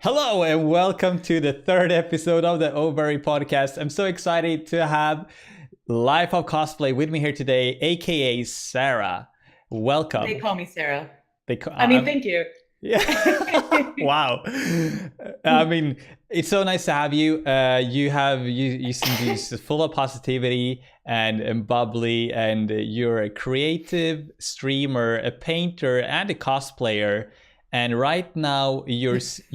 Hello and welcome to the third episode of the OBearry Podcast. I'm so excited to have Life of Cosplay with me here today, aka Sarah. They Welcome. call me Sarah. They, ca- Thank you. yeah. Wow. I mean, it's so nice to have you. You seem to be full of positivity and bubbly, and you're a creative streamer, a painter, and a cosplayer. And right now, usually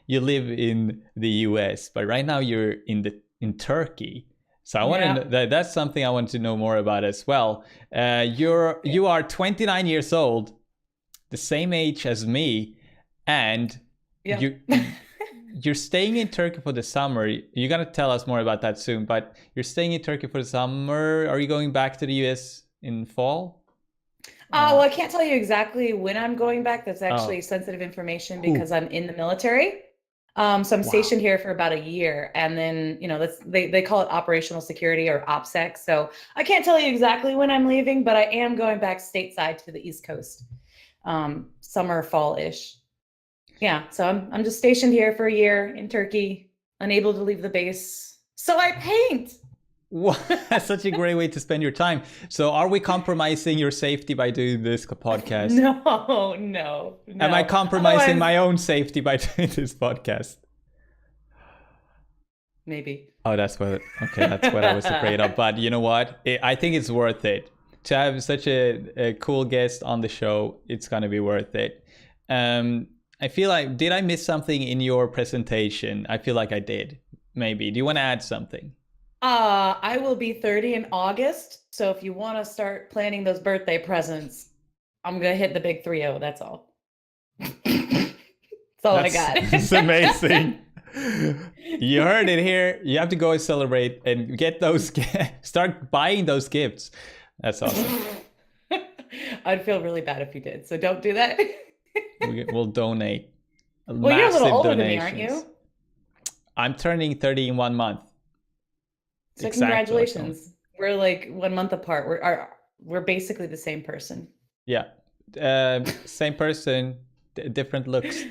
you live in the U.S., but right now you're in Turkey. So I want Yeah. to that's something I want to know more about as well. You are 29 years old, the same age as me, and Yeah. you you're staying in Turkey for the summer. You're gonna tell us more about that soon, but you're staying in Turkey for the summer. Are you going back to the US in fall? Well, I can't tell you exactly when I'm going back. That's actually Oh, sensitive information who? because I'm in the military. So I'm Wow. stationed here for about a year, and then they call it operational security or OPSEC. So I can't tell you exactly when I'm leaving, but I am going back stateside to the East Coast, summer, fall-ish. Yeah. So I'm just stationed here for a year in Turkey, unable to leave the base. So I paint. Wow, that's such a great way to spend your time. So, are we compromising your safety by doing this podcast? No, no, Am I no. compromising Otherwise, my own safety by doing this podcast? maybe. Oh, that's what I was afraid of. But you know what? I think it's worth it to have such a cool guest on the show. It's gonna be worth it. Um, I feel like, did I miss something in your presentation? I feel like I did. Maybe. Do you want to add something? I will be 30 in August. So if you want to start planning those birthday presents, I'm gonna hit the big 3-0. That's all. That's all I That's got. that's amazing. You heard it here. You have to go and celebrate and get those. Start buying those gifts. That's awesome. I'd feel really bad if you did. So don't do that. We'll donate Well, you're a little massive older than me, aren't donations. you? I'm turning 30 in 1 month. So Exactly like one. congratulations. We're like 1 month apart. We're basically the same person. Yeah. Same person, different looks.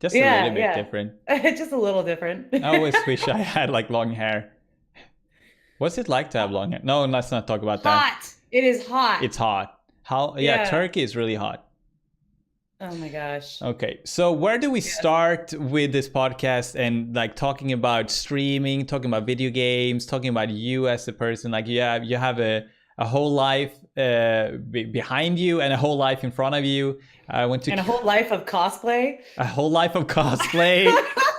Just a little Yeah, bit yeah. different. Just a little different. I always wish I had like long hair. What's it like to have long hair? No, let's not talk about that. Hot. It is hot. It's hot. How? Yeah, Yeah. Turkey is really hot. Oh my gosh. Okay, so where do we Yes. start with this podcast and like talking about streaming, talking about video games, talking about you as a person? Like you have a whole life behind you and a whole life in front of you. I went to And a whole life of cosplay. a whole life of cosplay.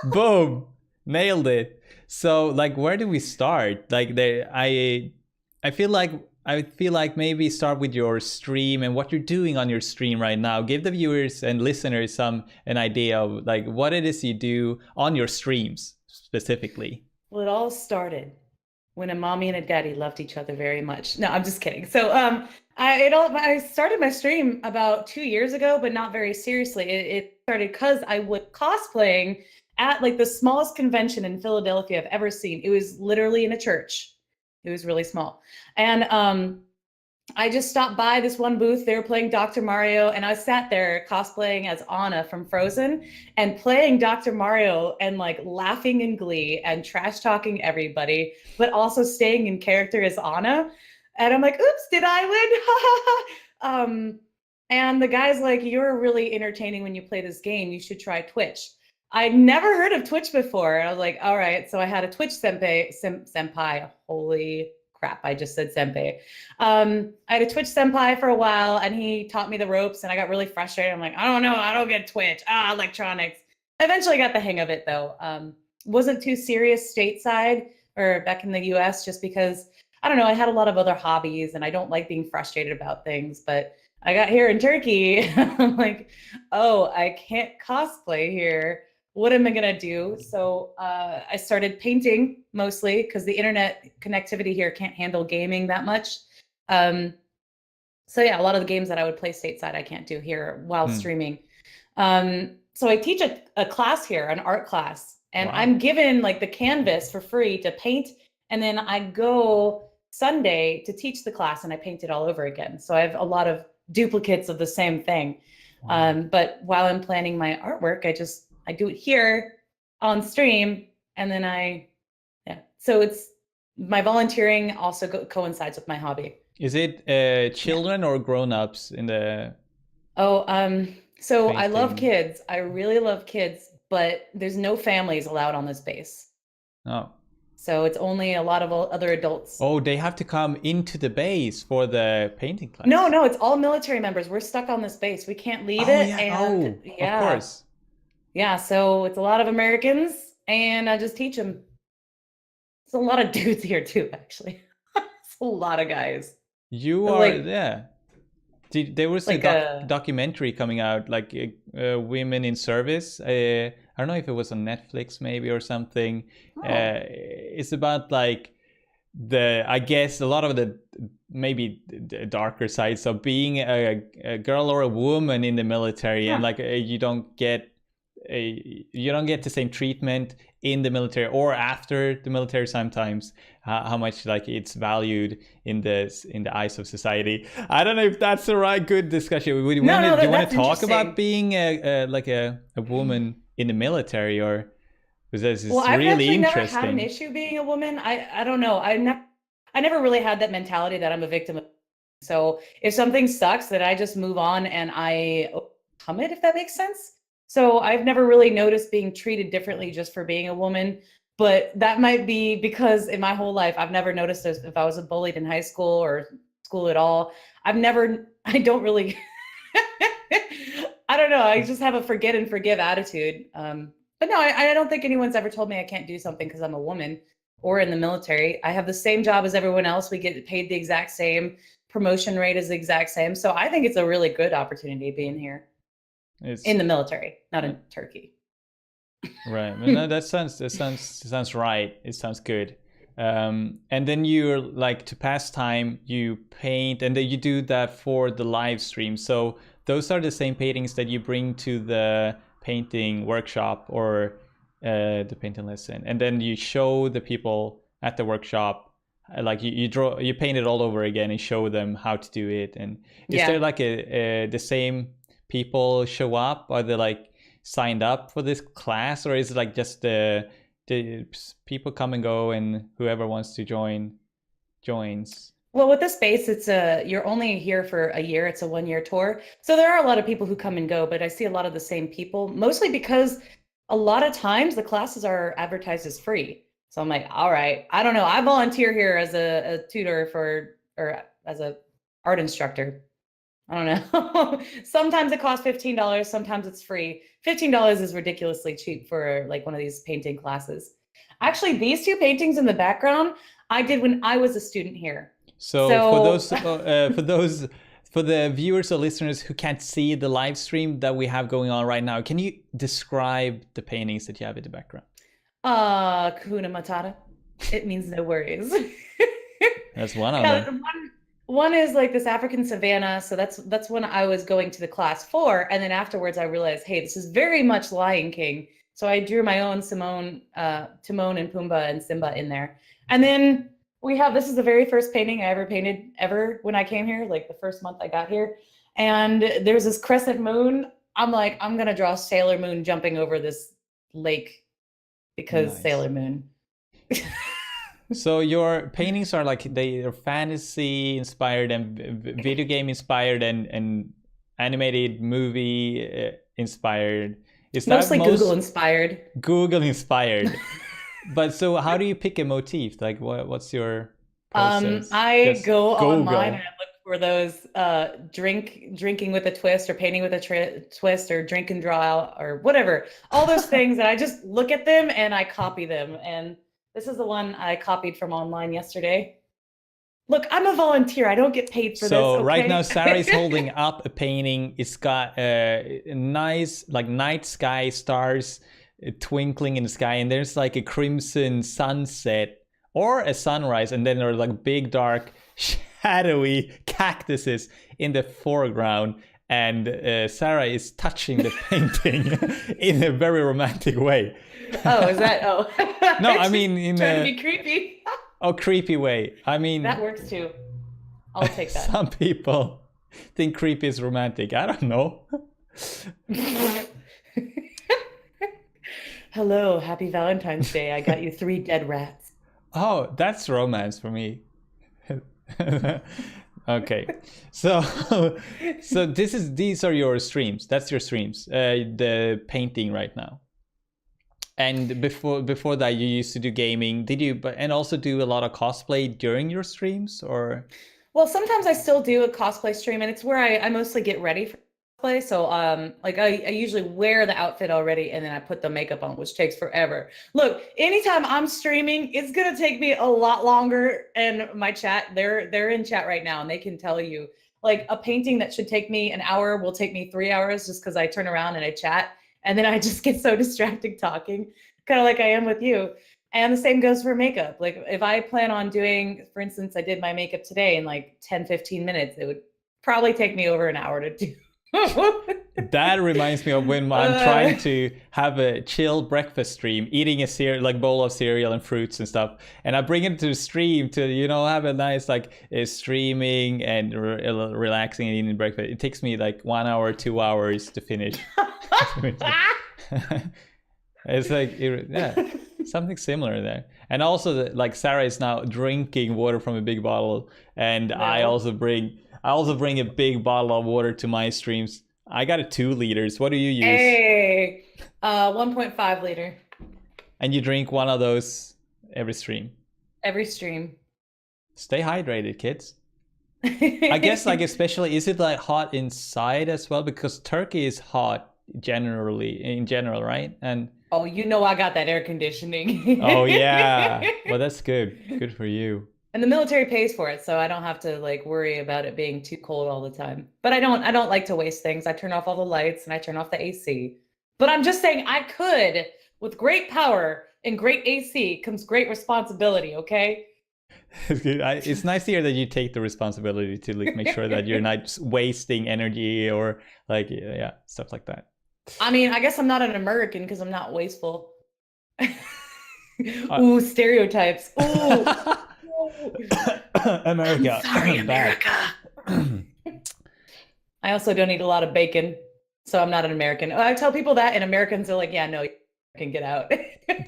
Boom, nailed it. So like, where do we start? Like, I feel like maybe start with your stream and what you're doing on your stream right now. Give the viewers and listeners an idea of like what it is you do on your streams specifically. Well, it all started when a mommy and a daddy loved each other very much. No, I'm just kidding. So, I started my stream about 2 years ago, but not very seriously. It started because I was cosplaying at like the smallest convention in Philadelphia I've ever seen. It was literally in a church. It was really small, and I just stopped by this one booth. They were playing Dr. Mario, and I sat there cosplaying as Anna from Frozen and playing Dr. Mario and like laughing in glee and trash talking everybody, but also staying in character as Anna. And I'm like, oops, did I win? And the guy's like, you're really entertaining when you play this game. You should try Twitch. I'd never heard of Twitch before. I was like, all right. So I had a Twitch senpai. Holy crap, I just said senpai. I had a Twitch senpai for a while and he taught me the ropes and I got really frustrated. I'm like, I don't know, I don't get Twitch. Electronics. Eventually got the hang of it though. Wasn't too serious stateside or back in the US just because I don't know, I had a lot of other hobbies and I don't like being frustrated about things, but I got here in Turkey. I'm like, oh, I can't cosplay here. What am I gonna do? So I started painting mostly because the internet connectivity here can't handle gaming that much. Um, so yeah, a lot of the games that I would play stateside I can't do here while Hmm. streaming. So I teach a class here, an art class, and Wow. I'm given like the canvas for free to paint, and then I go Sunday to teach the class and I paint it all over again. So I have a lot of duplicates of the same thing. But while I'm planning my artwork, I do it here on stream, and then so it's my volunteering also coincides with my hobby. Is it children or grown-ups in the So I love painting? kids. I really love kids, but there's no families allowed on this base. Oh. So it's only a lot of other adults. Oh, they have to come into the base for the painting class. No, it's all military members. We're stuck on this base. We can't leave it. Yeah. And Of course. Yeah, so it's a lot of Americans, and I just teach them. It's a lot of dudes here too, actually. It's a lot of guys. You are, yeah. There was like a documentary coming out, like women in service. I don't know if it was on Netflix maybe or something. It's about like I guess a lot of the maybe the darker sides of being a girl or a woman in the military, and like you don't get the same treatment in the military or after the military sometimes, how much like it's valued in the eyes of society. I don't know if that's the right good discussion. Do you want to talk about being a woman in the military, or because this is really interesting? I've never had an issue being a woman. I don't know. I never really had that mentality that I'm a victim of. So if something sucks, that I just move on and I overcome it, if that makes sense. So I've never really noticed being treated differently just for being a woman, but that might be because in my whole life, I've never noticed if I was bullied in high school or school at all. I don't really, I don't know. I just have a forget and forgive attitude. But no, I don't think anyone's ever told me I can't do something because I'm a woman or in the military. I have the same job as everyone else. We get paid the exact same. Promotion rate is the exact same. So I think it's a really good opportunity being here. In the military, not in Turkey. Right. No, that sounds right. It sounds good. And then you're like, to pass time, you paint, and then you do that for the live stream. So those are the same paintings that you bring to the painting workshop or the painting lesson, and then you show the people at the workshop, like you paint it all over again and show them how to do it. And is there like the same people show up? Are they like signed up for this class, or is it like just the people come and go and whoever wants to join joins? Well, with this space, it's you're only here for a year. It's a 1-year tour. So there are a lot of people who come and go, but I see a lot of the same people, mostly because a lot of times the classes are advertised as free. So I'm like, all right, I don't know. I volunteer here as a tutor or as a art instructor. I don't know. Sometimes it costs $15. Sometimes it's free. $15 is ridiculously cheap for like one of these painting classes. Actually, these two paintings in the background, I did when I was a student here. So for the viewers or listeners who can't see the live stream that we have going on right now, can you describe the paintings that you have in the background? Kahuna Matata. It means no worries. That's one of them. One is like this African savannah. So that's when I was going to the class for. And then afterwards I realized, hey, this is very much Lion King. So I drew my own Timon and Pumbaa and Simba in there. And then this is the very first painting I ever painted when I came here, like the first month I got here. And there's this crescent moon. I'm like, I'm going to draw Sailor Moon jumping over this lake because nice. Sailor Moon. So your paintings are like, they're fantasy inspired and video game inspired and animated movie inspired. Is mostly that Google inspired. Google inspired. But so how do you pick a motif? Like what's your process? I go online and I look for those drinking with a twist or painting with a twist or drink and draw or whatever. All those things, and I just look at them and I copy them. And this is the one I copied from online yesterday. Look, I'm a volunteer. I don't get paid for this. So right now, Sarah is holding up a painting. It's got a nice, like night sky, stars twinkling in the sky, and there's like a crimson sunset or a sunrise, and then there are like big, dark, shadowy cactuses in the foreground. And Sarah is touching the painting in a very romantic way. Oh, is that? Oh. No, I mean in trying to be creepy. Oh, creepy way. I mean that works too. I'll take that. Some people think creepy is romantic. I don't know. Hello, happy Valentine's Day. I got you 3 dead rats. Oh, that's romance for me. Okay, so so these are your streams. That's your streams. The painting right now. And before that, you used to do gaming. Did you? But and also do a lot of cosplay during your streams, or? Well, sometimes I still do a cosplay stream, and it's where I mostly get ready for cosplay. So, like I usually wear the outfit already, and then I put the makeup on, which takes forever. Look, anytime I'm streaming, it's gonna take me a lot longer. And my chat, they're in chat right now, and they can tell you, like a painting that should take me an hour will take me 3 hours just because I turn around and I chat, and then I just get so distracted talking, kind of like I am with you. And the same goes for makeup. Like if I plan on doing, for instance, I did my makeup today in like 10, 15 minutes, it would probably take me over an hour to do. That reminds me of when I'm trying to have a chill breakfast stream, eating a like bowl of cereal and fruits and stuff, and I bring it to the stream to have a nice like streaming and relaxing and eating breakfast. It takes me like 1 hour, 2 hours to finish. It's like yeah, something similar there. And also like Sarah is now drinking water from a big bottle, and no. I also bring a big bottle of water to my streams. I got a 2 liters. What do you use? Hey, 1.5 liter. And you drink one of those every stream? Every stream. Stay hydrated, kids. I guess like especially, is it like hot inside as well? Because Turkey is hot in general, right? And oh, I got that air conditioning. Oh yeah. Well, that's good. Good for you. And the military pays for it, so I don't have to like worry about it being too cold all the time. But I don't like to waste things. I turn off all the lights and I turn off the AC. But I'm just saying I could. With great power and great AC comes great responsibility, okay? It's nice to hear that you take the responsibility to like make sure that you're not wasting energy or like yeah, stuff like that. I mean, I guess I'm not an American because I'm not wasteful. Ooh, stereotypes. Ooh. America. I'm sorry, America. I also don't eat a lot of bacon, so I'm not an American. I tell people that, and Americans are like, yeah, no, you can get out.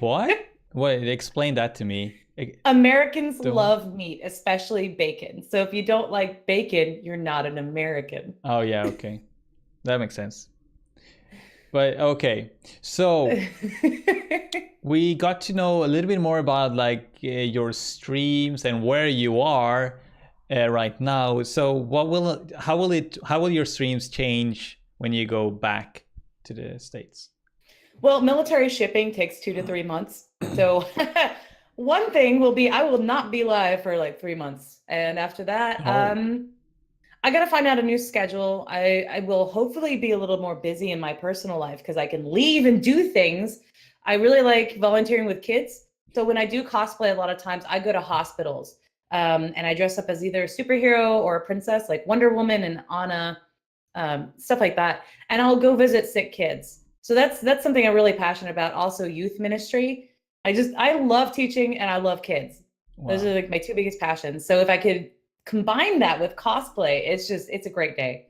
What? Wait, explain that to me. Americans love meat, especially bacon. So if you don't like bacon, you're not an American. Oh, yeah, okay. That makes sense. But okay, so we got to know a little bit more about like your streams and where you are right now. So how will your streams change when you go back to the States? Well, military shipping takes 2 to 3 months. So one thing will be I will not be live for like 3 months, and after that, I got to find out a new schedule. I will hopefully be a little more busy in my personal life because I can leave and do things. I really like volunteering with kids. So when I do cosplay, a lot of times I go to hospitals and I dress up as either a superhero or a princess, like Wonder Woman and Anna, stuff like that. And I'll go visit sick kids. So that's something I'm really passionate about. Also youth ministry. I love teaching and I love kids. Wow. Those are like my 2 biggest passions. So if I could combine that with cosplay, it's a great day.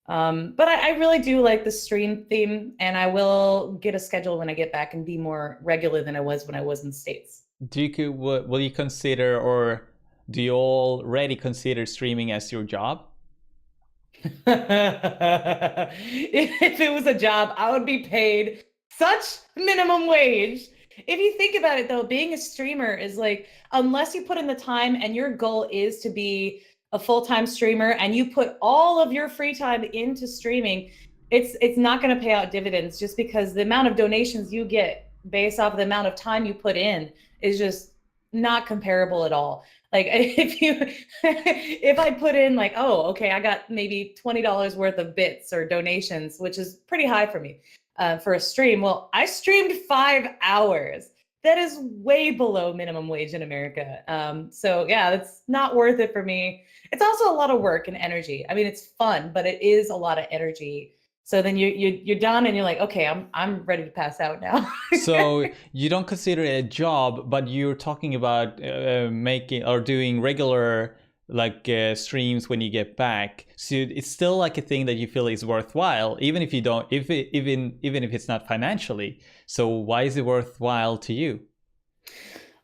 But I really do like the stream theme, and I will get a schedule when I get back and be more regular than I was when I was in the States. Will you consider, or do you already consider streaming as your job? If it was a job, I would be paid such minimum wage. If you think about it though, being a streamer is like, unless you put in the time and your goal is to be a full-time streamer and you put all of your free time into streaming, it's not going to pay out dividends, just because the amount of donations you get based off the amount of time you put in is just not comparable at all. Like if I put in like, oh, okay, I got maybe $20 worth of bits or donations, which is pretty high for me. For a stream. Well, I streamed 5 hours. That is way below minimum wage in America. So yeah, that's not worth it for me. It's also a lot of work and energy. I mean, it's fun, but it is a lot of energy. So then you're done and you're like, okay, I'm ready to pass out now. So you don't consider it a job, but you're talking about making or doing regular like streams when you get back, so it's still like a thing that you feel is worthwhile, even if you don't, even if it's not financially. So why is it worthwhile to you?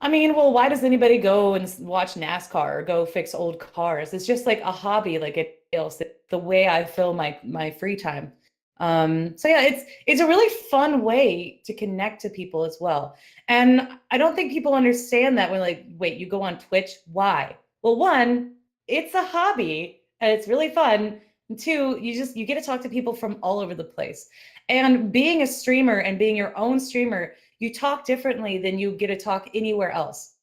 I mean, well, why does anybody go and watch NASCAR or go fix old cars? It's just like a hobby, like it else. The way I fill my free time. So yeah, it's a really fun way to connect to people as well. And I don't think people understand that when like, wait, you go on Twitch, why? Well, one, it's a hobby and it's really fun. And two, you get to talk to people from all over the place. And being a streamer and being your own streamer, you talk differently than you get to talk anywhere else.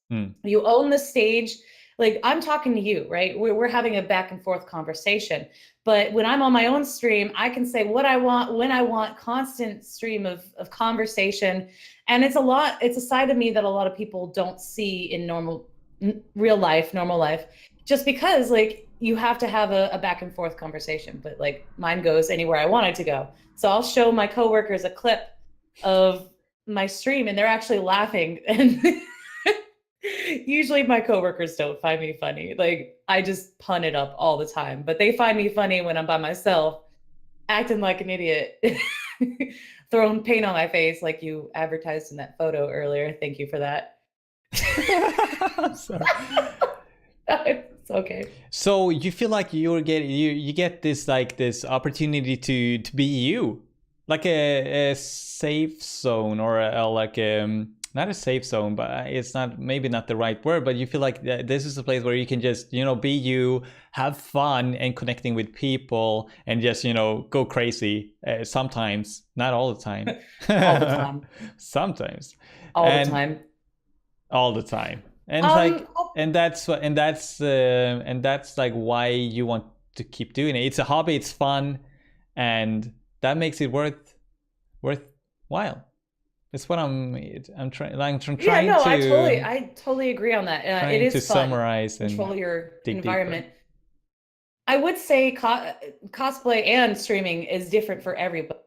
You own the stage. Like I'm talking to you, right? We're having a back and forth conversation. But when I'm on my own stream, I can say what I want, when I want, constant stream of conversation. And it's a side of me that a lot of people don't see in normal life, just because like you have to have a back and forth conversation. But like mine goes anywhere I want it to go. So I'll show my coworkers a clip of my stream and they're actually laughing. And usually my coworkers don't find me funny. Like I just pun it up all the time, but they find me funny when I'm by myself, acting like an idiot, throwing paint on my face like you advertised in that photo earlier. Thank you for that. Sorry. It's okay. So you feel like you get this like this opportunity to be you, like a safe zone, or like not a safe zone, but it's maybe not the right word, but you feel like this is a place where you can just, be you, have fun and connecting with people and just, go crazy sometimes, not all the time. All the time. Sometimes. All the time. All the time. And that's like why you want to keep doing it. It's a hobby, it's fun, and that makes it worthwhile. It's what I'm trying. Yeah, no, I totally agree on that. It is to fun. Summarize and control your environment. Deeper. I would say cosplay and streaming is different for everybody.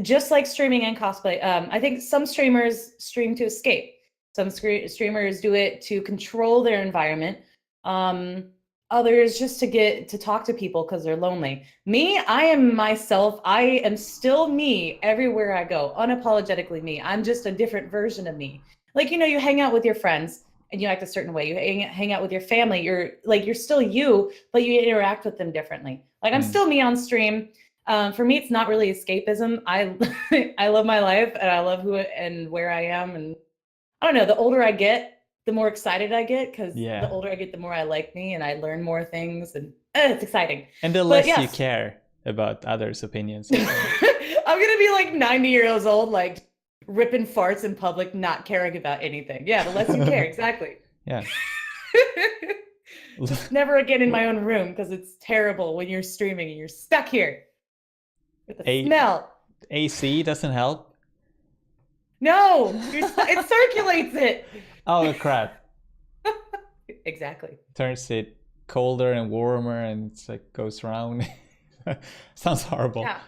Just like streaming and cosplay, I think some streamers stream to escape. Some streamers do it to control their environment. Others just to get to talk to people because they're lonely. Me, I am myself. I am still me everywhere I go, unapologetically me. I'm just a different version of me. Like, you hang out with your friends and you act a certain way. You hang out with your family. You're still you, but you interact with them differently. Like I'm still me on stream. For me, it's not really escapism. I love my life and I love who and where I am. And I don't know, the older I get, the more excited I get, because the older I get, the more I like me and I learn more things, and it's exciting. And the less you care about others' opinions. I'm gonna be like 90 years old, like ripping farts in public, not caring about anything. Yeah, the less you care, exactly. Yeah. Never again in my own room, because it's terrible when you're streaming and you're stuck here with the smell. AC doesn't help. No, it circulates it. Oh crap. Exactly. Turns it colder and warmer and it's like goes around. Sounds horrible. Yeah.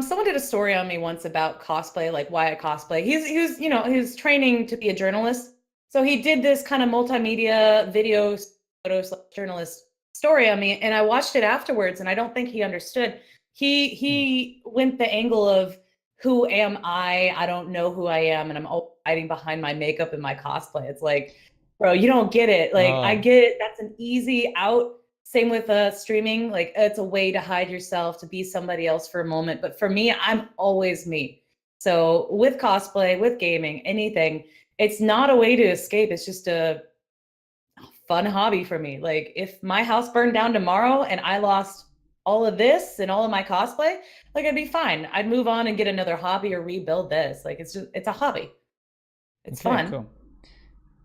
Someone did a story on me once about cosplay, like why I cosplay. He was training to be a journalist. So he did this kind of multimedia video photos journalist story on me, and I watched it afterwards and I don't think he understood. He went the angle of, who am I? I don't know who I am, and I'm all hiding behind my makeup and my cosplay. It's like, bro, you don't get it. Like, I get it. That's an easy out. Same with streaming. Like, it's a way to hide yourself, to be somebody else for a moment. But for me, I'm always me. So with cosplay, with gaming, anything, it's not a way to escape. It's just a fun hobby for me. Like, if my house burned down tomorrow and I lost all of this and all of my cosplay, like I'd be fine. I'd move on and get another hobby or rebuild this. Like it's a hobby. It's fun. Cool.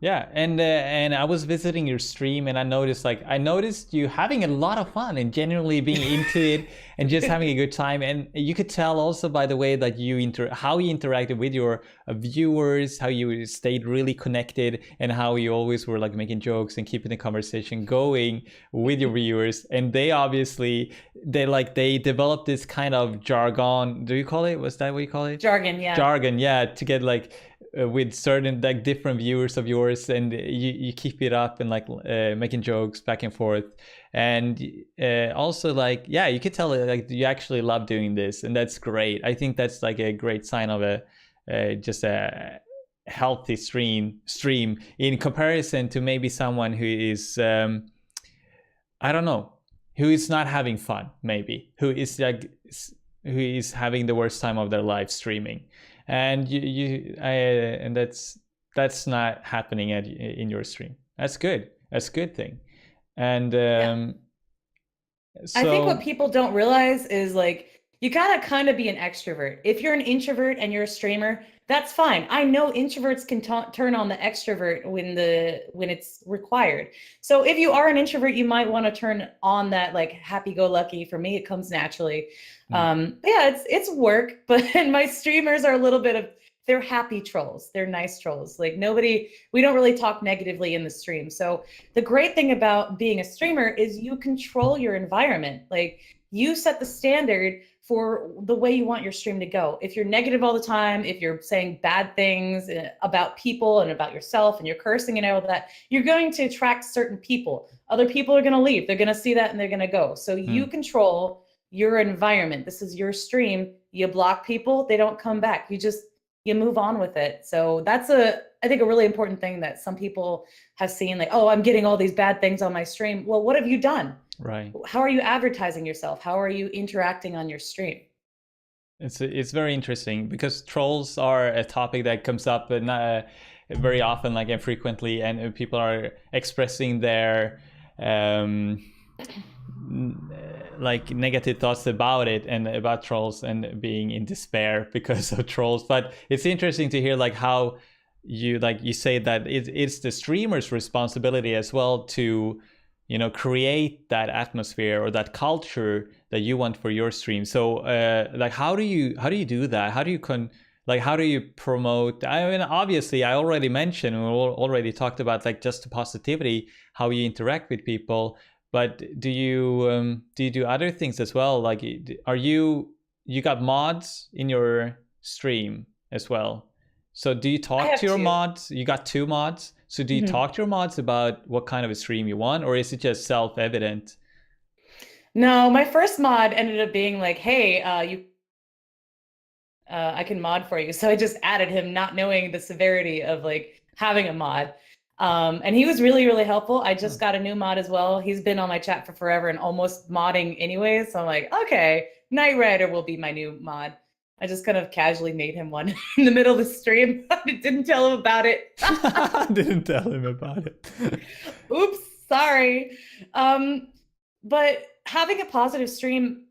Yeah, and I was visiting your stream and I noticed you having a lot of fun and genuinely being into it and just having a good time. And you could tell also by the way that how you interacted with your viewers, how you stayed really connected, and how you always were like making jokes and keeping the conversation going with your viewers. And they developed this kind of jargon. Do you call it? Was that what you call it? Jargon, yeah. Jargon, yeah, to get like with certain like different viewers of yours, and you keep it up and like making jokes back and forth, and also like yeah, you could tell like you actually love doing this, and that's great. I think that's like a great sign of just a healthy stream in comparison to maybe someone who is I don't know, who is not having fun, maybe who is having the worst time of their life streaming, and and that's not happening in your stream. That's good. That's a good thing. And I think what people don't realize is like you gotta kind of be an extrovert. If you're an introvert and you're a streamer, that's fine. I know introverts can turn on the extrovert when it's required. So if you are an introvert, you might want to turn on that like happy-go-lucky. For me, it comes naturally. Yeah, it's work, but my streamers are a little bit of, they're happy trolls. They're nice trolls. Like we don't really talk negatively in the stream. So the great thing about being a streamer is you control your environment. Like you set the standard for the way you want your stream to go. If you're negative all the time, if you're saying bad things about people and about yourself and you're cursing and all that, you're going to attract certain people. Other people are going to leave. They're going to see that and they're going to go. So you control your environment. This is your stream. You block people, they don't come back. You move on with it. So that's I think a really important thing that some people have seen, like, oh, I'm getting all these bad things on my stream. Well, what have you done? Right. How are you advertising yourself? How are you interacting on your stream? It's very interesting because trolls are a topic that comes up not very often, like infrequently, and people are expressing their like negative thoughts about it and about trolls and being in despair because of trolls. But it's interesting to hear like how you say that it's the streamer's responsibility as well to create that atmosphere or that culture that you want for your stream. So like how do you do that? How do you promote? I mean, obviously I already mentioned, we already talked about like just the positivity, how you interact with people, but do you do other things as well? Like you got mods in your stream as well? So do you talk to your mods? You got 2 mods. So do you talk to your mods about what kind of a stream you want, or is it just self-evident? No, my first mod ended up being like, hey, I can mod for you. So I just added him, not knowing the severity of like having a mod. And he was really, really helpful. I just got a new mod as well. He's been on my chat for forever and almost modding anyway. So I'm like, okay, Knight Rider will be my new mod. I just kind of casually made him one in the middle of the stream. I didn't tell him about it. Didn't tell him about it. Oops, sorry. But having a positive stream,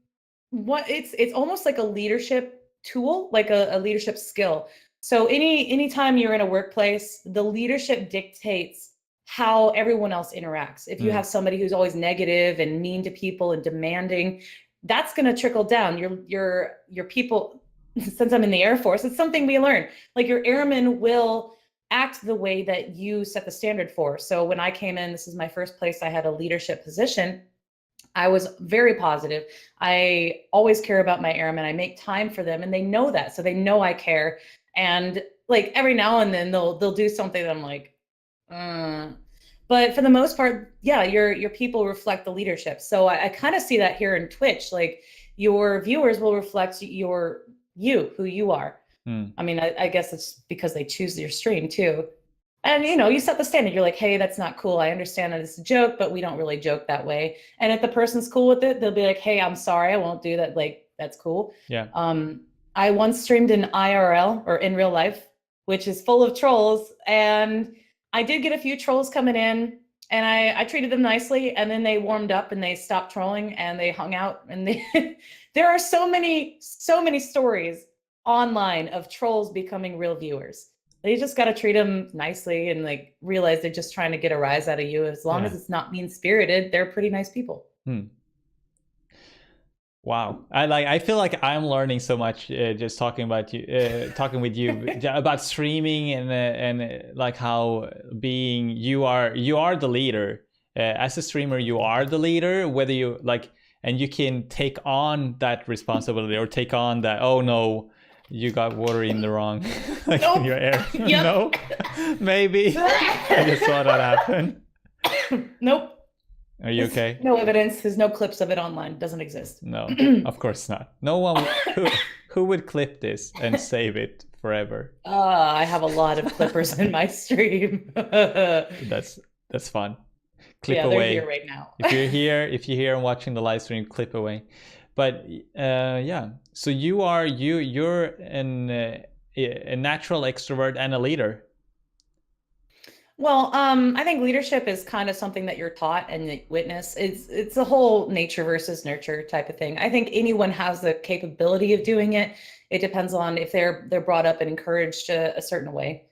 it's almost like a leadership tool, like a leadership skill. So anytime you're in a workplace, the leadership dictates how everyone else interacts. If you have somebody who's always negative and mean to people and demanding, that's going to trickle down. Your people, since I'm in the Air Force, it's something we learn. Like your airmen will act the way that you set the standard for. So when I came in, this is my first place I had a leadership position. I was very positive. I always care about my airmen. I make time for them, and they know that. So they know I care. And like every now and then they'll do something that I'm like, but for the most part, yeah, your people reflect the leadership. So I kind of see that here in Twitch. Like your viewers will reflect who you are. I mean, I guess it's because they choose your stream too. And you set the standard. You're like, hey, that's not cool. I understand that it's a joke, but we don't really joke that way. And if the person's cool with it, they'll be like, hey, I'm sorry, I won't do that. Like, that's cool. Yeah. I once streamed in IRL, or in real life, which is full of trolls. And I did get a few trolls coming in, and I treated them nicely. And then they warmed up and they stopped trolling and they hung out. And there are so many stories online of trolls becoming real viewers. You just got to treat them nicely and like realize they're just trying to get a rise out of you. As long as it's not mean-spirited, they're pretty nice people. Wow, I feel like I'm learning so much just talking with you about streaming and like how being you are the leader as a streamer. You are the leader, whether you like, and you can take on that responsibility or take on that. Oh no, you got water in the wrong like Nope. in your air. Yep. No, maybe. I just saw that happen. Nope. Are you okay? No evidence. There's no clips of it online. Doesn't exist. No, of course not. No one who would clip this and save it forever. I have a lot of clippers in my stream. That's fun. Clip yeah, away. they're here right now. If you're here and watching the live stream, clip away. But yeah, so you're a natural extrovert and a leader. Well, I think leadership is kind of something that you're taught and you witness. It's a whole nature versus nurture type of thing. I think anyone has the capability of doing it. It depends on if they're brought up and encouraged a certain way.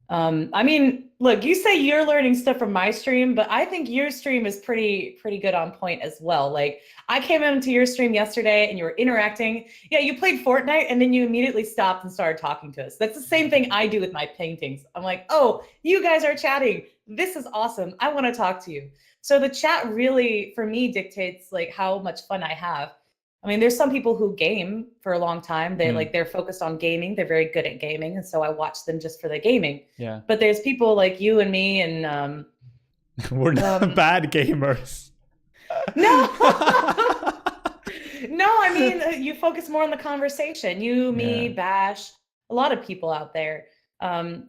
I mean, look, you say you're learning stuff from my stream, but I think your stream is pretty good on point as well. Like I came into your stream yesterday and you were interacting. Yeah, you played Fortnite and then you immediately stopped and started talking to us. That's the same thing I do with my paintings. I'm like, oh, you guys are chatting. This is awesome. I want to talk to you. So the chat really, for me, dictates like how much fun I have. I mean, there's some people who game for a long time. They're focused on gaming. They're very good at gaming. And so I watch them just for the gaming. Yeah. But there's people like you and me and we're not bad gamers. No. No, I mean, you focus more on the conversation. You, me, Bash, a lot of people out there.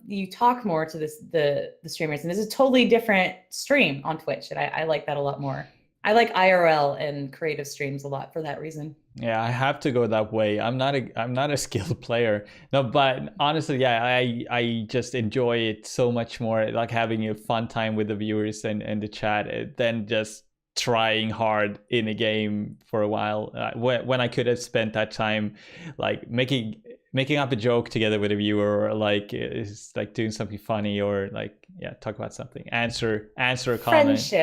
You talk more to the streamers, and this is a totally different stream on Twitch. And I like that a lot more. I like IRL and creative streams a lot for that reason. Yeah, I have to go that way. I'm not a skilled player. No, but honestly, yeah, I just enjoy it so much more, like having a fun time with the viewers and the chat than just trying hard in a game for a while. When I could have spent that time like making up a joke together with a viewer, or like it's like doing something funny, or like talk about something, answer a comment.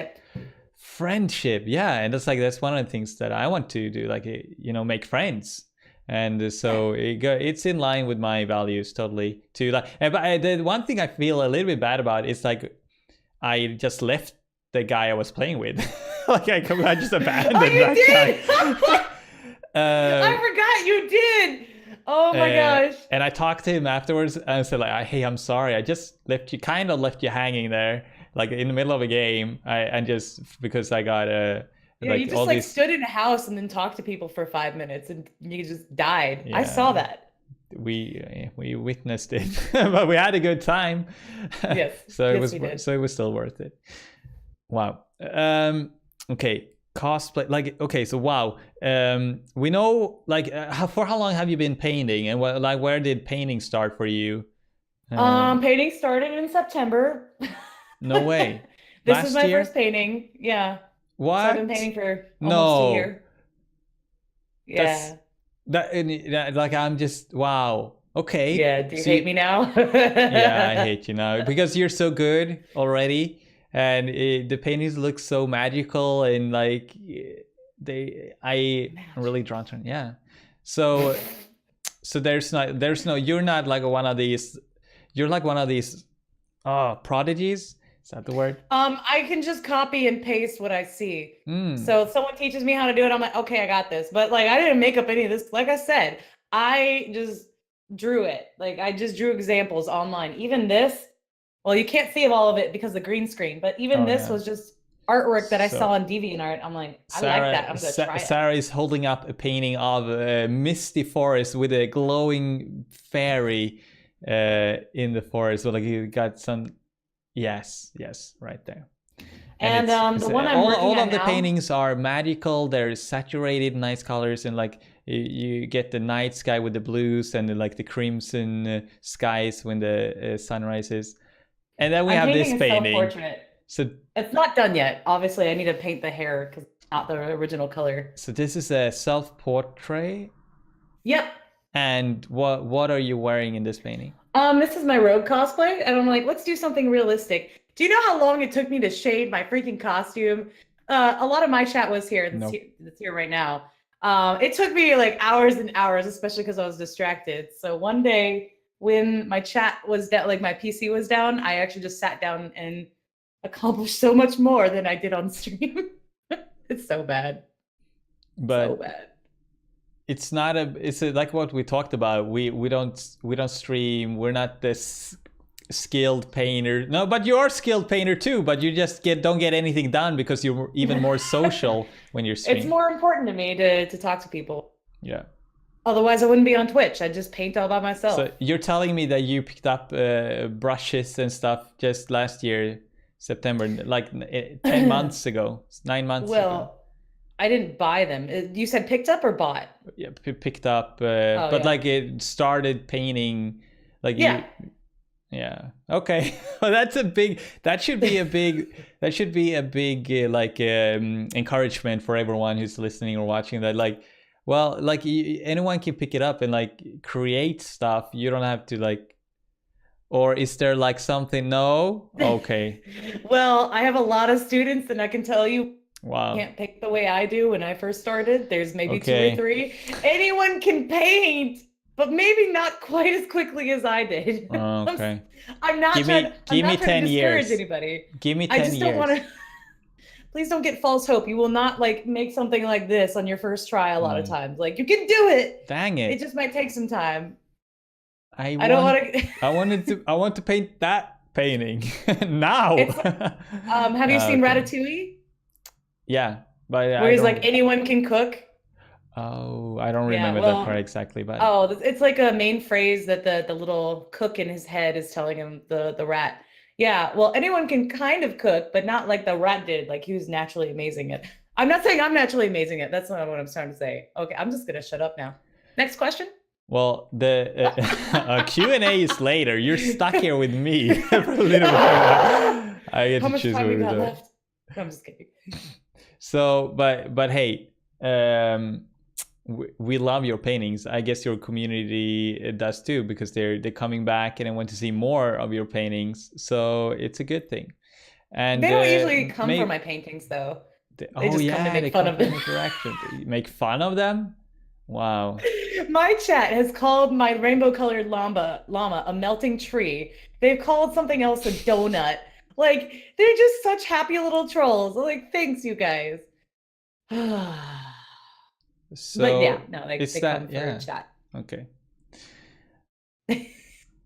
Friendship, yeah. And that's one of the things that I want to do, like make friends. And so it's in line with my values totally too. Like, but the one thing I feel a little bit bad about is like I just left the guy I was playing with. Like I just abandoned that guy. I forgot you did. Oh my gosh. And I talked to him afterwards and said like, hey, I'm sorry, I just left you hanging there, like in the middle of a game. And just because I got you just stood in a house and then talked to people for 5 minutes and you just died. I saw that. We witnessed it, but we had a good time. Yes. So it was still worth it. Wow. Okay. Cosplay, like, okay, so wow. We know, like, for how long have you been painting, and where did painting start for you? Painting started in September. No way. This is my first painting. Yeah. What? So I've been painting for almost a year. Yeah. Like, I'm just, wow. Okay. Yeah. Do you hate me now? Yeah, I hate you now because you're so good already. And the paintings look so magical, and like I'm really drawn to it. Yeah. So there's no, you're not like one of these, you're like one of these prodigies. Is that the word? I can just copy and paste what I see. So if someone teaches me how to do it, I'm like, okay, I got this. But like, I didn't make up any of this. Like I said, I just drew it. Like I just drew examples online. Even this, well, you can't see all of it because of the green screen, but even this was just artwork that I saw on DeviantArt. I'm like, I like that. I'm going to try it. Sarah is holding up a painting of a misty forest with a glowing fairy in the forest. So like you got some, yes, right there. And the one I'm working all at of the now, paintings are magical. They're saturated, nice colors, and like you get the night sky with the blues and like the crimson skies when the sun rises. And then we have this painting. So it's not done yet. Obviously, I need to paint the hair because it's not the original color. So this is a self-portrait. Yep. And what are you wearing in this painting? This is my rogue cosplay, and I'm like, let's do something realistic. Do you know how long it took me to shade my freaking costume? A lot of my chat was here. That's here right now. It took me like hours and hours, especially because I was distracted. So one day, when my chat was down, like my PC was down, I actually just sat down and accomplished so much more than I did on stream. It's so bad. But so bad. it's not a it's a, like what we talked about. We don't stream. We're not this skilled painter. No, but you are skilled painter too, but you just don't get anything done because you're even more social when you're streaming. It's more important to me to talk to people. Yeah. Otherwise, I wouldn't be on Twitch. I'd just paint all by myself. So you're telling me that you picked up brushes and stuff just last year, September, like 10 months ago, 9 months ago. Well, I didn't buy them. You said picked up or bought? Yeah, picked up, but like it started painting, like yeah. Yeah. Okay. Well, that should be a big like encouragement for everyone who's listening or watching that. Like, well, like anyone can pick it up and like create stuff. You don't have to like, or is there like something? No. Okay. Well, I have a lot of students and I can tell you, wow, can't paint the way I do when I first started. There's maybe 2 or 3. Anyone can paint, but maybe not quite as quickly as I did. Okay. I'm not trying to discourage anybody. Give me 10 years. I just don't want to. Please don't get false hope. You will not like make something like this on your first try a lot of times. Like you can do it. Dang it. It just might take some time. I don't want to. I want to paint that painting now. Have you seen Ratatouille? Yeah, but where he's like anyone can cook. Oh, I don't remember that part exactly, but it's like a main phrase that the little cook in his head is telling him the rat. Yeah, well, anyone can kind of cook, but not like the rat did. Like he was naturally amazing at. I'm not saying I'm naturally amazing at. That's not what I'm trying to say. Okay, I'm just gonna shut up now. Next question. Well, the Q&A is later. You're stuck here with me for a little bit. I get to choose what we got left. No, I'm just kidding. So, but hey, we love your paintings. I guess your community does too, because they're coming back and I want to see more of your paintings. So it's a good thing. And they don't usually come for my paintings though. They just come to make fun of them. Make fun of them? Wow. My chat has called my rainbow-colored llama a melting tree. They've called something else a donut. Like, they're just such happy little trolls. Like, thanks, you guys. So, but yeah, no, they come for a chat. Okay.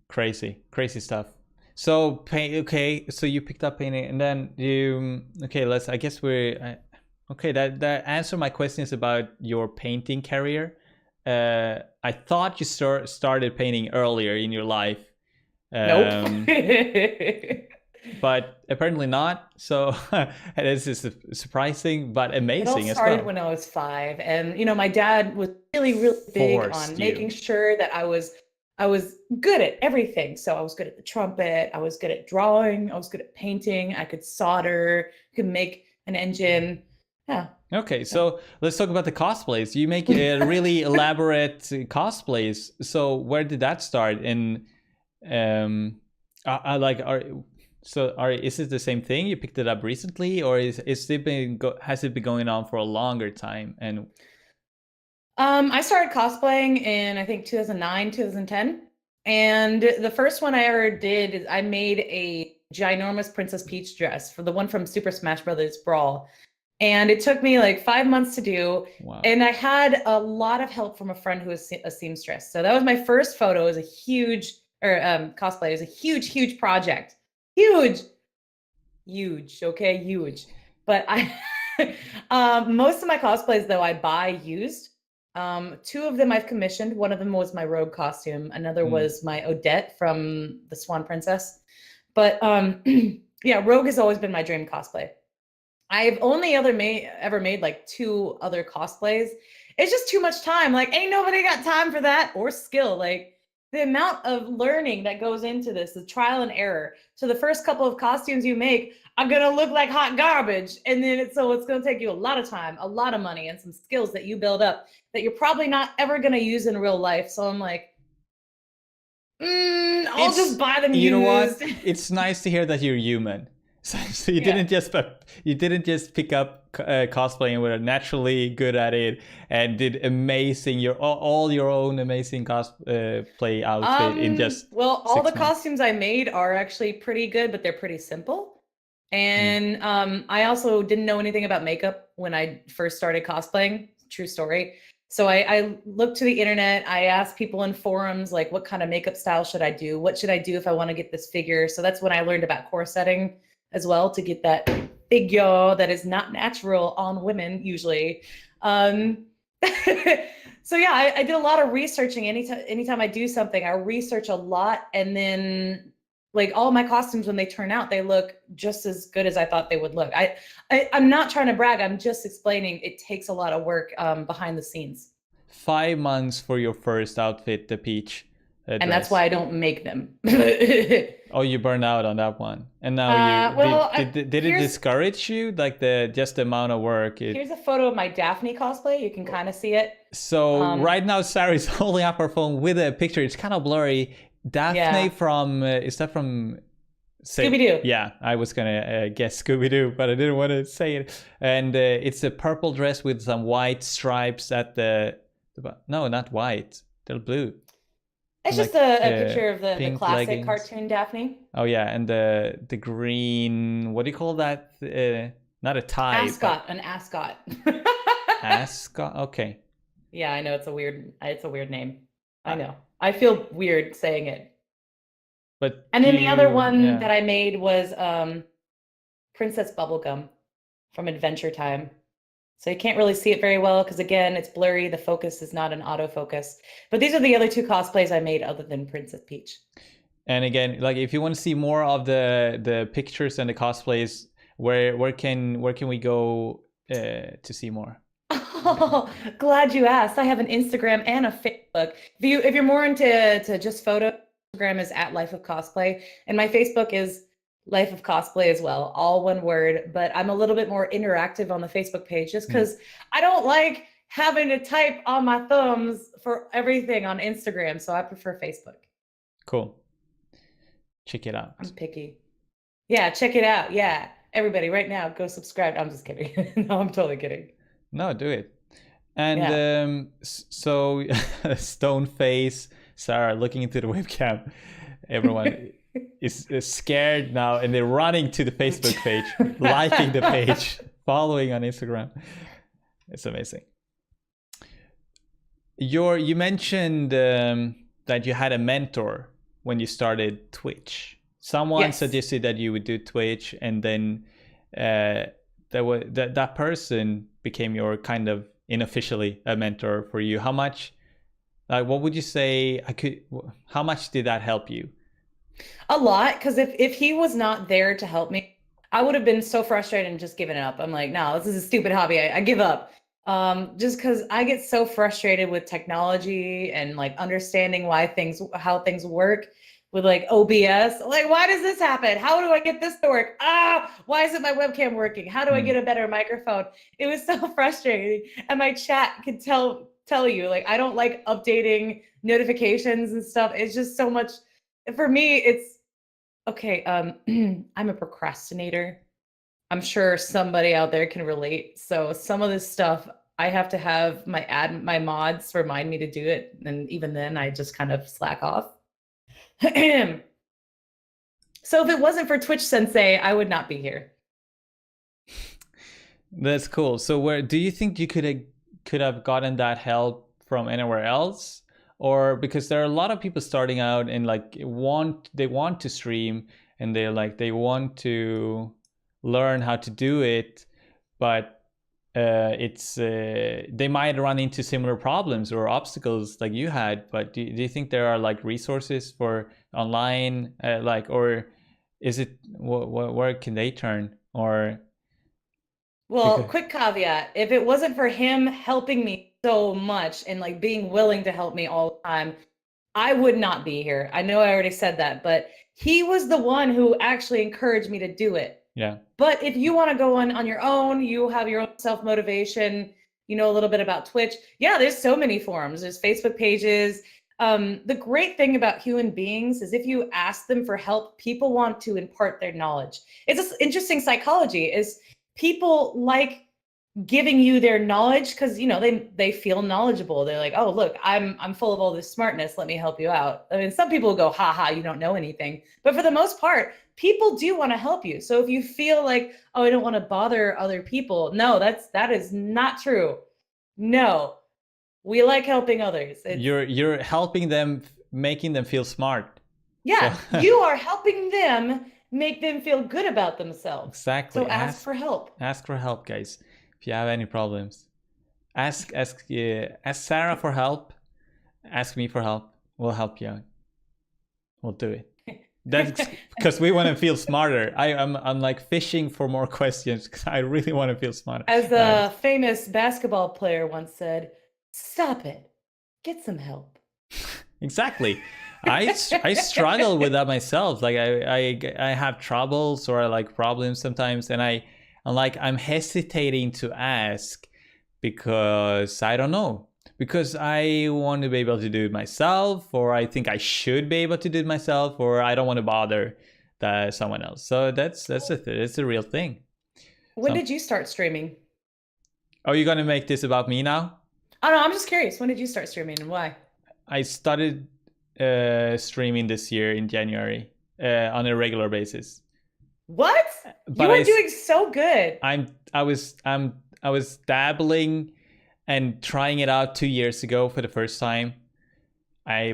Crazy stuff. So, so you picked up painting, and then that answered my questions about your painting career. I thought you started painting earlier in your life. Nope. But apparently not. So this is surprising, but amazing. It all started when I was 5, and my dad was really, really big on making sure that I was good at everything. So I was good at the trumpet. I was good at drawing. I was good at painting. I could solder. Could make an engine. Yeah. Okay, so let's talk about the cosplays. You make really elaborate cosplays. So where did that start? And is it the same thing? You picked it up recently, or has it been going on for a longer time? And I started cosplaying in I think 2009, 2010, and the first one I ever did is I made a ginormous Princess Peach dress for the one from Super Smash Brothers Brawl. And it took me like 5 months to do. Wow. And I had a lot of help from a friend who was a seamstress. So that was my first photo. It was a huge, cosplay. It was a huge, huge project. Huge. Okay, huge. But most of my cosplays though, I buy used. 2 of them I've commissioned. One of them was my rogue costume. Another was my Odette from the Swan Princess. But yeah, rogue has always been my dream cosplay. I've only ever made like 2 other cosplays. It's just too much time. Like, ain't nobody got time for that or skill. Like the amount of learning that goes into this, the trial and error. So the first couple of costumes you make are gonna look like hot garbage. And then it's gonna take you a lot of time, a lot of money, and some skills that you build up that you're probably not ever gonna use in real life. So I'm like, I'll just buy them used. You know what? It's nice to hear that you're human. So you didn't just pick up cosplay and were naturally good at it and did amazing all your own amazing cosplay outfit in just all the costumes I made are actually pretty good, but they're pretty simple. And I also didn't know anything about makeup when I first started cosplaying. True story. So I looked to the internet. I asked people in forums, like, what kind of makeup style should I do? What should I do if I want to get this figure? So that's when I learned about core setting as well, to get that figure that is not natural on women usually. So yeah, I did a lot of researching. Anytime I do something, I research a lot, and then like all my costumes, when they turn out, they look just as good as I thought they would look. I'm not trying to brag. I'm just explaining it takes a lot of work behind the scenes. 5 months for your first outfit, the peach dress. And that's why I don't make them. Oh, you burned out on that one, and now did it discourage you, like just the amount of work? Here's a photo of my Daphne cosplay. You can kind of see it. So right now, Sarah is holding up her phone with a picture. It's kind of blurry. Daphne from is that from Scooby-Doo? Yeah, I was gonna guess Scooby-Doo, but I didn't want to say it. And it's a purple dress with some white stripes at the no, not white. They're blue. It's like, just a picture of the classic leggings. Cartoon Daphne. Oh yeah, and the green. What do you call that? Not a tie. Ascot, an ascot. Ascot. Okay. Yeah, I know it's a weird name. I know. I feel weird saying it. But and then the other one that I made was Princess Bubblegum from Adventure Time. So you can't really see it very well because, again, it's blurry. The focus is not an autofocus. But these are the other two cosplays I made other than Princess Peach. And again, like if you want to see more of the pictures and the cosplays, where can we go to see more? Oh, glad you asked. I have an Instagram and a Facebook. If you're more into just photo, Instagram is at LifeOfCosplay, and my Facebook is Life of Cosplay as well, all one word. But I'm a little bit more interactive on the Facebook page just because I don't like having to type on my thumbs for everything on Instagram, so I prefer Facebook. Cool. Check it out. I'm picky. Yeah, check it out. Yeah, everybody, right now, go subscribe. I'm just kidding. No, I'm totally kidding. No, do it. And so stone face Sarah looking into the webcam. Everyone is scared now, and they're running to the Facebook page, liking the page, following on Instagram. It's amazing. You mentioned that you had a mentor when you started Twitch. Someone suggested that you would do Twitch, and then that person became your kind of unofficially a mentor for you. How much, what would you say how much did that help you? A lot, because if he was not there to help me, I would have been so frustrated and just given it up. I'm like, no, this is a stupid hobby. I give up. Just because I get so frustrated with technology and like understanding how things work with like OBS. Like, why does this happen? How do I get this to work? Why isn't my webcam working? How do I get a better microphone? It was so frustrating. And my chat could tell you, like, I don't like updating notifications and stuff. It's just so much. For me, it's okay. I'm a procrastinator. I'm sure somebody out there can relate. So some of this stuff, I have to have my mods remind me to do it. And even then I just kind of slack off. So if it wasn't for Twitch Sensei, I would not be here. That's cool. So where do you think you could have gotten that help from anywhere else? Or because there are a lot of people starting out and like they want to stream, and they want to learn how to do it, but they might run into similar problems or obstacles like you had. But do you think there are like resources for online, or is it where can they turn? Or quick caveat: if it wasn't for him helping me so much and like being willing to help me all the time, I would not be here. I know I already said that, but he was the one who actually encouraged me to do it. Yeah. But if you want to go on your own, you have your own self-motivation, you know a little bit about Twitch. Yeah, there's so many forums. There's Facebook pages. The great thing about human beings is if you ask them for help, people want to impart their knowledge. It's this interesting psychology is people like giving you their knowledge because, you know, they feel knowledgeable. They're like, oh, look, I'm full of all this smartness. Let me help you out. I mean, some people go, ha ha, you don't know anything. But for the most part, people do want to help you. So if you feel like, oh, I don't want to bother other people. No, that is not true. No. We like helping others. You're helping them, making them feel smart. Yeah, So you are helping them make them feel good about themselves. exactly. So ask for help. Ask for help, guys. If you have any problems, ask Sarah for help. Ask me for help. We'll help you out. We'll do it. That's because we want to feel smarter. I'm like fishing for more questions because I really want to feel smarter. As the famous basketball player once said, "Stop it. Get some help." Exactly. I struggle with that myself. Like I have troubles or like problems sometimes, and I'm hesitating to ask because I don't know. Because I want to be able to do it myself, or I think I should be able to do it myself, or I don't want to bother someone else. So that's a real thing. When did you start streaming? Are you gonna make this about me now? Oh no, I'm just curious. When did you start streaming and why? I started streaming this year in January on a regular basis. What? You were doing so good. I was dabbling and trying it out 2 years ago for the first time. I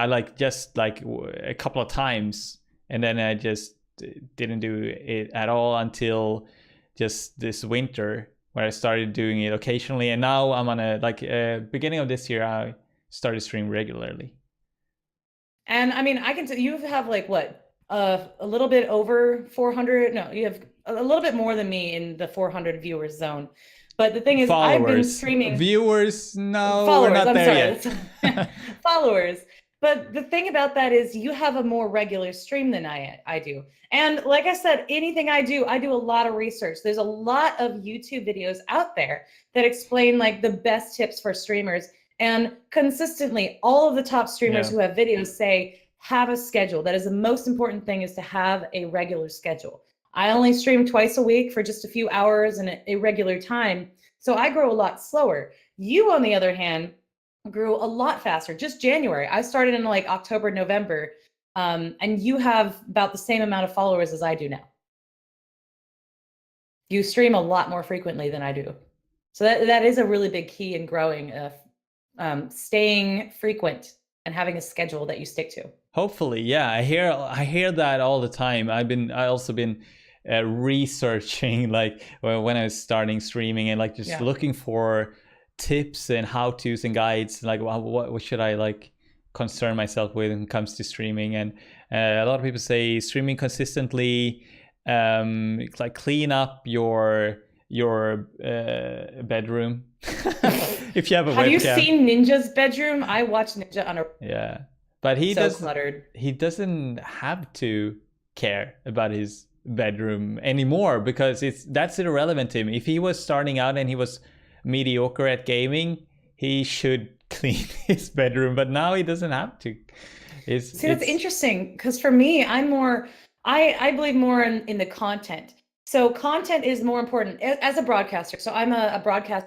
like just like a couple of times, and then I just didn't do it at all until just this winter, where I started doing it occasionally, and now I'm on a beginning of this year I started streaming regularly. And I mean, I can tell you have like what a little bit over 400. No, you have a little bit more than me in the 400 viewers zone. But the thing is, followers. I've been streaming. Viewers, no, followers, we're not there yet. Followers. But the thing about that is you have a more regular stream than I do. And like I said, anything I do a lot of research. There's a lot of YouTube videos out there that explain like the best tips for streamers. And consistently, all of the top streamers who have videos say, have a schedule. That is the most important thing, is to have a regular schedule. I only stream twice a week for just a few hours and a regular time. So I grow a lot slower. You, on the other hand, grew a lot faster. Just January. I started in like October, November. And you have about the same amount of followers as I do now. You stream a lot more frequently than I do. So that is a really big key in growing, staying frequent and having a schedule that you stick to. Hopefully, yeah. I hear that all the time. I also been researching like when I was starting streaming, and like just looking for tips and how-tos and guides, like what should I like concern myself with when it comes to streaming. And a lot of people say streaming consistently, like clean up your bedroom. If you have a webcam. Have you seen Ninja's bedroom? I watch Ninja on a but he cluttered. He doesn't have to care about his bedroom anymore, because that's irrelevant to him. If he was starting out and he was mediocre at gaming, he should clean his bedroom, but now he doesn't have to. That's interesting, because for me, I'm more, I believe more in the content. So content is more important as a broadcaster. So I'm a broadcast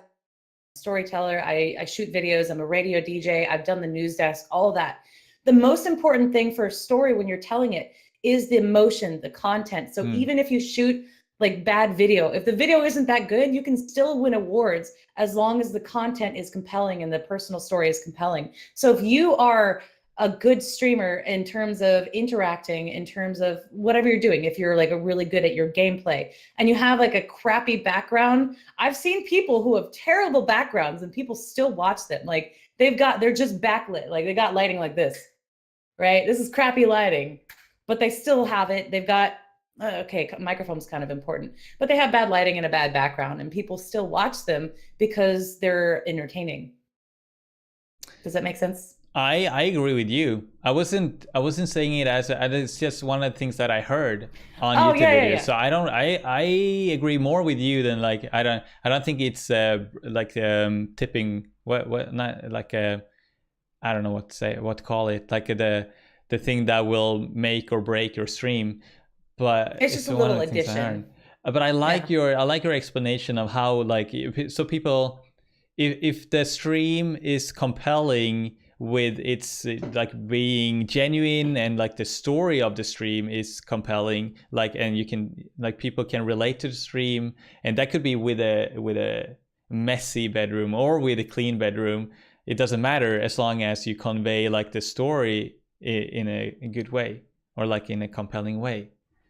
storyteller. I shoot videos. I'm a radio DJ. I've done the news desk, all that. The most important thing for a story when you're telling it is the emotion, the content. So even if you shoot like bad video, if the video isn't that good, you can still win awards as long as the content is compelling and the personal story is compelling. So if you are a good streamer in terms of interacting, in terms of whatever you're doing, if you're like really good at your gameplay and you have like a crappy background, I've seen people who have terrible backgrounds and people still watch them. Like they're just backlit, like they got lighting like this, right? This is crappy lighting, but they still have it. They've got, microphone's kind of important, but they have bad lighting and a bad background, and people still watch them because they're entertaining. Does that make sense? I agree with you. I wasn't saying it as it's just one of the things that I heard on YouTube videos. Yeah. So I agree more with you than like I don't think it's tipping what not like I don't know what to call it, like the thing that will make or break your stream. But it's just a little addition. But I like your explanation of how like so people, if the stream is compelling with its like being genuine and like the story of the stream is compelling, like, and you can like people can relate to the stream, and that could be with a messy bedroom or with a clean bedroom. it doesn't matter as long as you convey like the story in a good way, or like in a compelling way.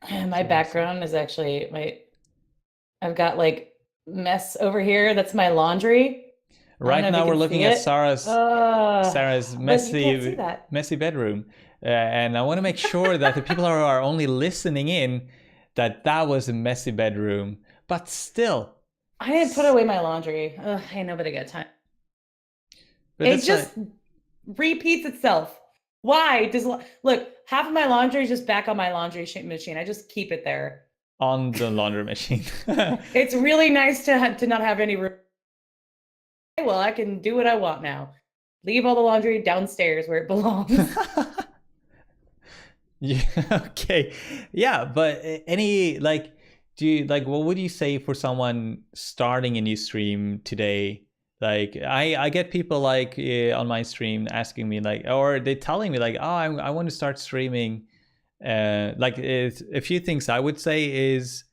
My background is actually I've got like mess over here. That's my laundry. Right now we're looking at Sarah's messy bedroom. And I want to make sure that the people who are only listening in, that was a messy bedroom. But still. I didn't put away my laundry. Ugh, ain't nobody got time. But it just repeats itself. Why? Look, half of my laundry is just back on my laundry machine. I just keep it there. On the laundry machine. It's really nice to not have any room. Well, I can do what I want now. Leave all the laundry downstairs where it belongs. Yeah, okay. Yeah, but what would you say for someone starting a new stream today? Like I get people like on my stream asking me like, or they're telling me like, oh, I want to start streaming. A few things I would say is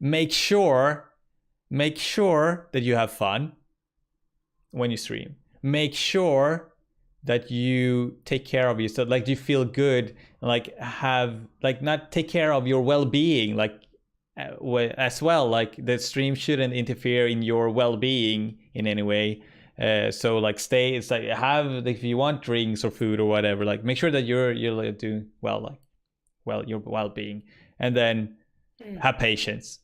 make sure that you have fun when you stream. Make sure that you take care of yourself, like you feel good, like not take care of your well-being, like as well, like the stream shouldn't interfere in your well-being in any way. So like it's like if you want drinks or food or whatever, like make sure that you're like doing well, your well-being, and then have patience.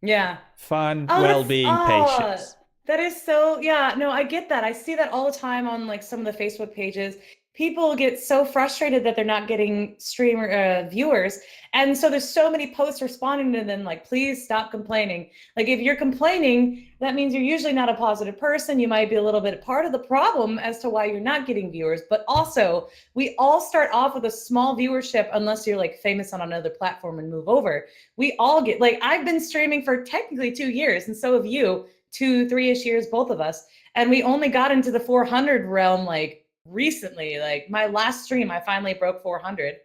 Yeah. Fun, well-being, patience. That is so, yeah, no, I get that. I see that all the time on like some of the Facebook pages. People get so frustrated that they're not getting streamer viewers. And so there's so many posts responding to them like, please stop complaining. Like if you're complaining, that means you're usually not a positive person. You might be a little bit part of the problem as to why you're not getting viewers. But also, we all start off with a small viewership unless you're like famous on another platform and move over. We all get, like, I've been streaming for technically 2 years, and so have you. 2-3-ish years, both of us. And we only got into the 400 realm like recently. Like my last stream, I finally broke 400.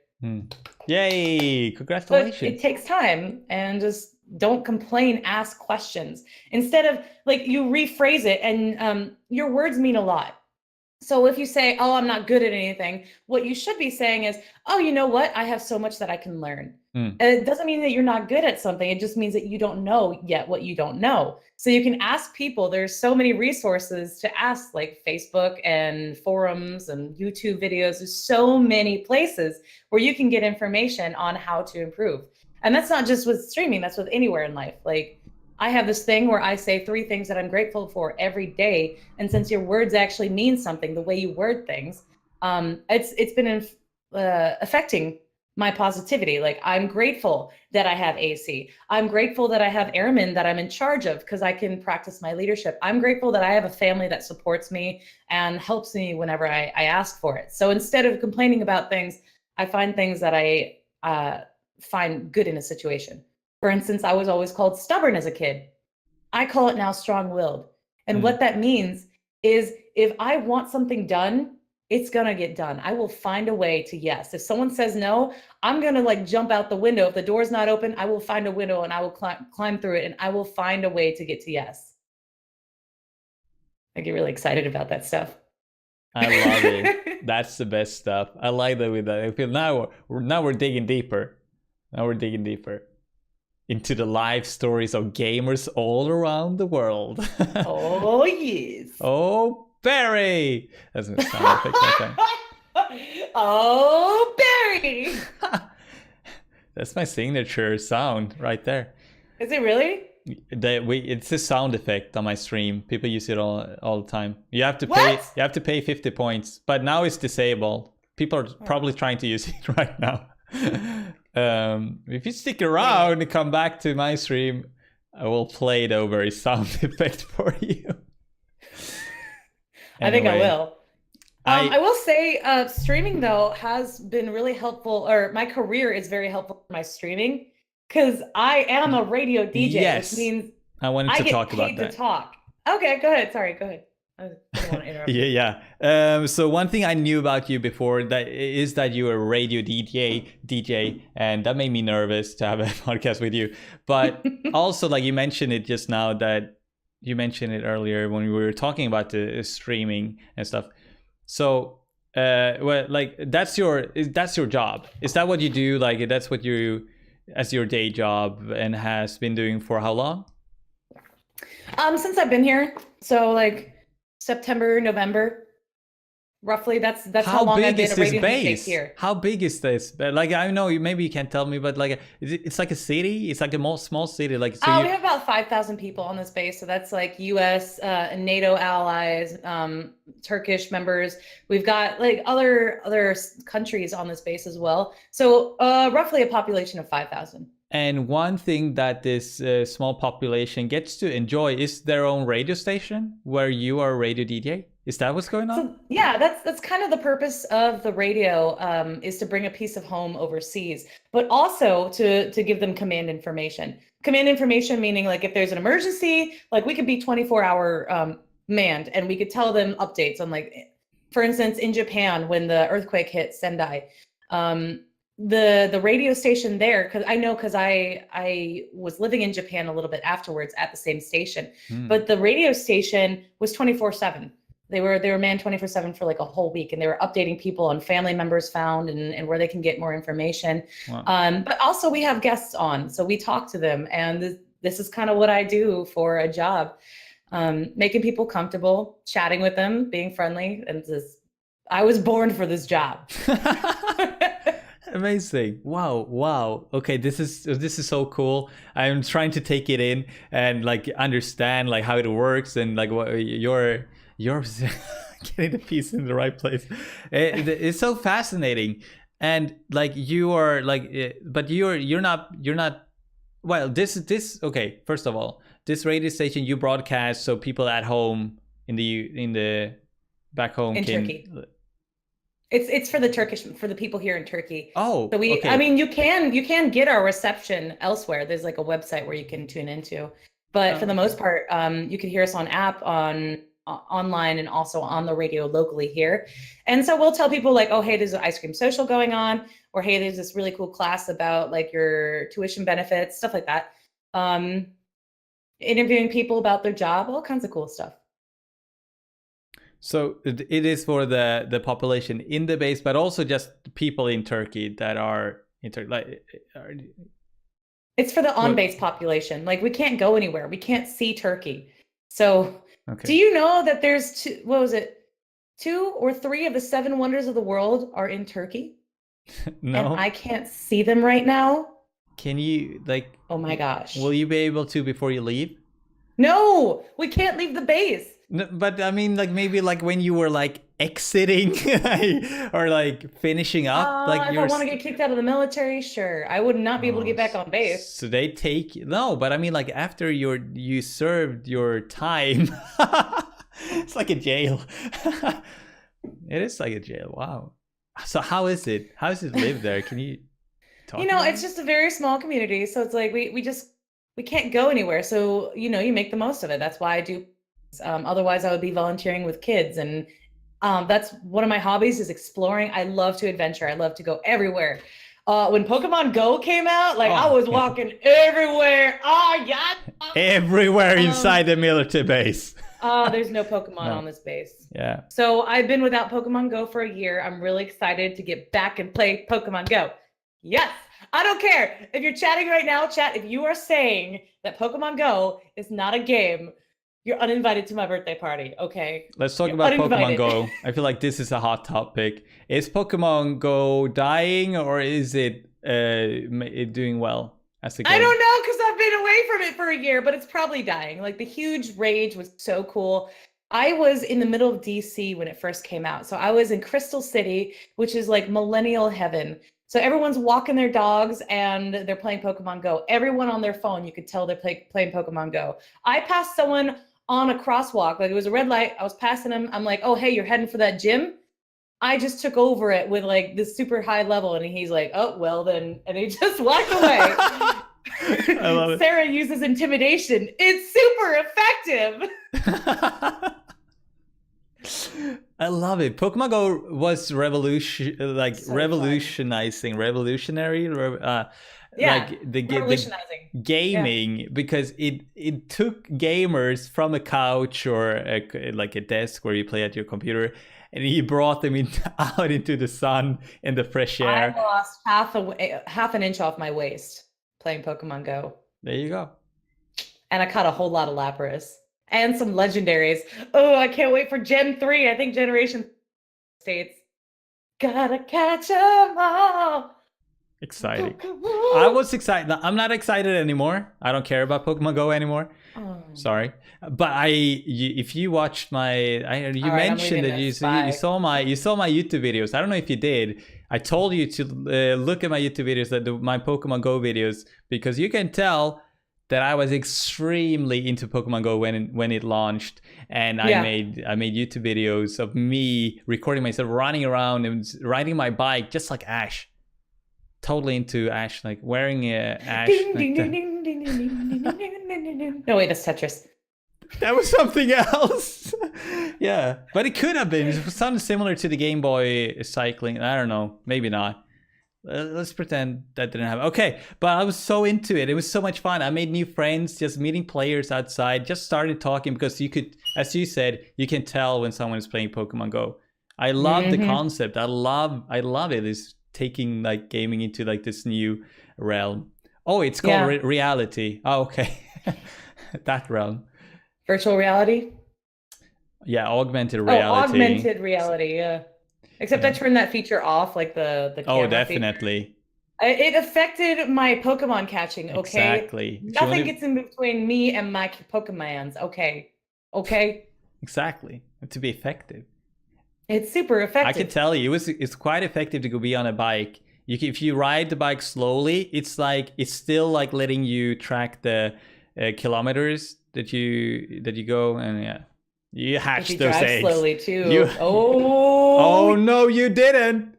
Yay, congratulations. But it takes time, and just don't complain, ask questions. Instead of like, you rephrase it, and your words mean a lot. So if you say, oh, I'm not good at anything, what you should be saying is, oh, you know what? I have so much that I can learn. And it doesn't mean that you're not good at something. It just means that you don't know yet what you don't know. So you can ask people. There's so many resources to ask, like Facebook and forums and YouTube videos. There's so many places where you can get information on how to improve. And that's not just with streaming. That's with anywhere in life. Like I have this thing where I say 3 things that I'm grateful for every day. And since your words actually mean something, the way you word things, it's been affecting my positivity. Like I'm grateful that I have AC. I'm grateful that I have airmen that I'm in charge of because I can practice my leadership. I'm grateful that I have a family that supports me and helps me whenever I ask for it. So instead of complaining about things, I find things that I find good in a situation. For instance, I was always called stubborn as a kid. I call it now strong-willed. And what that means is if I want something done, it's going to get done. I will find a way to yes. If someone says no, I'm going to like jump out the window. If the door's not open, I will find a window and I will climb through it, and I will find a way to get to yes. I get really excited about that stuff. I love it. That's the best stuff. I like that with that. I feel now we're digging deeper. Now we're digging deeper into the life stories of gamers all around the world. Oh, yes. Oh, Barry! That's a sound effect that time. Oh, Barry! That's my signature sound right there. Is it really? It's a sound effect on my stream. People use it all the time. You have to pay. You have to pay 50 points, but now it's disabled. People are probably trying to use it right now. If you stick around and come back to my stream, I will play the OBearry sound effect for you. Anyway, I think I will. I will say streaming, though, has been really helpful, or my career is very helpful for my streaming, because I am a radio DJ, which means I wanted to talk about that. I get paid to talk. Okay, go ahead. Sorry, go ahead. I didn't want to interrupt. Yeah. So one thing I knew about you before is that you were a radio DJ, and that made me nervous to have a podcast with you. But also, like you mentioned it just now, that you mentioned it earlier when we were talking about the streaming and stuff. So, well, like that's your job. Is that what you do? Like that's what you as your day job and has been doing for how long? Since I've been here, so like September, November. Roughly, that's how long I've been a radio base here. How big is this? Like I know maybe you can't tell me, but like it's like a city. It's like a small city. Like so we have about 5,000 people on this base. So that's like U.S. NATO allies, Turkish members. We've got like other countries on this base as well. So roughly a population of 5,000. And one thing that this small population gets to enjoy is their own radio station where you are a radio DJ. Is that what's going on? So, yeah, that's kind of the purpose of the radio, is to bring a piece of home overseas, but also to give them command information. Command information meaning like if there's an emergency, like we could be 24-hour manned and we could tell them updates on like, for instance, in Japan when the earthquake hit Sendai, the radio station there, because I was living in Japan a little bit afterwards at the same station, but the radio station was 24/7. They were manned 24/7 for like a whole week, and they were updating people on family members found and where they can get more information. Wow. But also we have guests on, so we talk to them, and this is kind of what I do for a job, making people comfortable, chatting with them, being friendly, and I was born for this job. Amazing. Wow. Okay, this is so cool. I'm trying to take it in and like understand like how it works and like what you're getting the piece in the right place. It's so fascinating. And like you are like, but you're not well, this okay, first of all, this radio station you broadcast so people at home in the back home in Turkey. It's for the people here in Turkey. Oh, so okay. I mean, you can get our reception elsewhere. There's like a website where you can tune into, but for the most part, you can hear us on app, online, and also on the radio locally here. And so we'll tell people like, oh, hey, there's an ice cream social going on, or hey, there's this really cool class about like your tuition benefits, stuff like that. Interviewing people about their job, all kinds of cool stuff. So it is for the population in the base, but also just people in Turkey that are in Turkey. It's for the on-base population. Like we can't go anywhere. We can't see Turkey. So do you know that there's 2 or 3 of the 7 wonders of the world are in Turkey? No. And I can't see them right now. Can you like? Oh my gosh. Will you be able to before you leave? No, we can't leave the base. No, but I mean, like maybe like when you were like exiting or like finishing up, like if I want to get kicked out of the military, sure, I would not be able to get back on base. So they take but I mean, like after you served your time, it's like a jail. It is like a jail. Wow. So how is it? How does it live there? Can you talk? It's just a very small community, so it's like we can't go anywhere. So you make the most of it. That's why I do. Otherwise, I would be volunteering with kids, and that's one of my hobbies is exploring. I love to adventure. I love to go everywhere. When Pokemon Go came out, I was walking everywhere. Yeah. Everywhere inside the military base. There's no Pokemon on this base. Yeah. So I've been without Pokemon Go for a year. I'm really excited to get back and play Pokemon Go. Yes. I don't care. If you're chatting right now, chat, if you are saying that Pokemon Go is not a game, you're uninvited to my birthday party, okay? Let's talk about Pokemon Go. I feel like this is a hot topic. Is Pokemon Go dying or is it doing well as a game? I don't know because I've been away from it for a year, but it's probably dying. Like the huge rage was so cool. I was in the middle of DC when it first came out. So I was in Crystal City, which is like millennial heaven. So everyone's walking their dogs and they're playing Pokemon Go. Everyone on their phone, you could tell they're playing Pokemon Go. I passed someone on a crosswalk, like it was a red light. I was passing him. I'm like, oh, hey, you're heading for that gym? I just took over it with like this super high level. And he's like, oh, well then. And he just walked away. I love it. Sarah uses intimidation. It's super effective. I love it. Pokemon Go was revolutionary. Yeah, Like revolutionizing. gaming because it took gamers from a couch or like a desk where you play at your computer, and he brought them out into the sun and the fresh air. I lost half an inch off my waist playing Pokemon Go. There you go. And I caught a whole lot of Lapras and some legendaries. Oh, I can't wait for Gen 3. I think Generation States. Gotta catch 'em all. Exciting. I was excited. I'm not excited anymore. I don't care about Pokemon Go anymore. Oh. Sorry, but if you watched you right, mentioned that you saw my YouTube videos. I don't know if you did. I told you to look at my YouTube videos, my Pokemon Go videos, because you can tell that I was extremely into Pokemon Go when it launched, and I made YouTube videos of me recording myself running around and riding my bike just like Ash. Totally into Ash, like wearing a Ash. No, wait, that's Tetris. That was something else. Yeah, but it could have been. It was something similar to the Game Boy cycling. I don't know, maybe not. Let's pretend that didn't happen. Okay, but I was so into it. It was so much fun. I made new friends, just meeting players outside. Just started talking because you could, as you said, you can tell when someone is playing Pokemon Go. I love the concept. I love it. It's taking like gaming into like this new realm. Oh, it's called reality. Oh, okay. That realm. Virtual reality? Yeah, augmented reality. Augmented reality, yeah. Except I turned that feature off, like the camera definitely. Feature. It affected my Pokemon catching, okay? Exactly. Nothing gets in between me and my Pokemons, okay? Okay? Exactly. To be effective. It's super effective. I can tell you, it's quite effective to go be on a bike. If you ride the bike slowly, it's still like letting you track the kilometers that you go, and you hatch those eggs slowly too. Oh. Oh no, you didn't.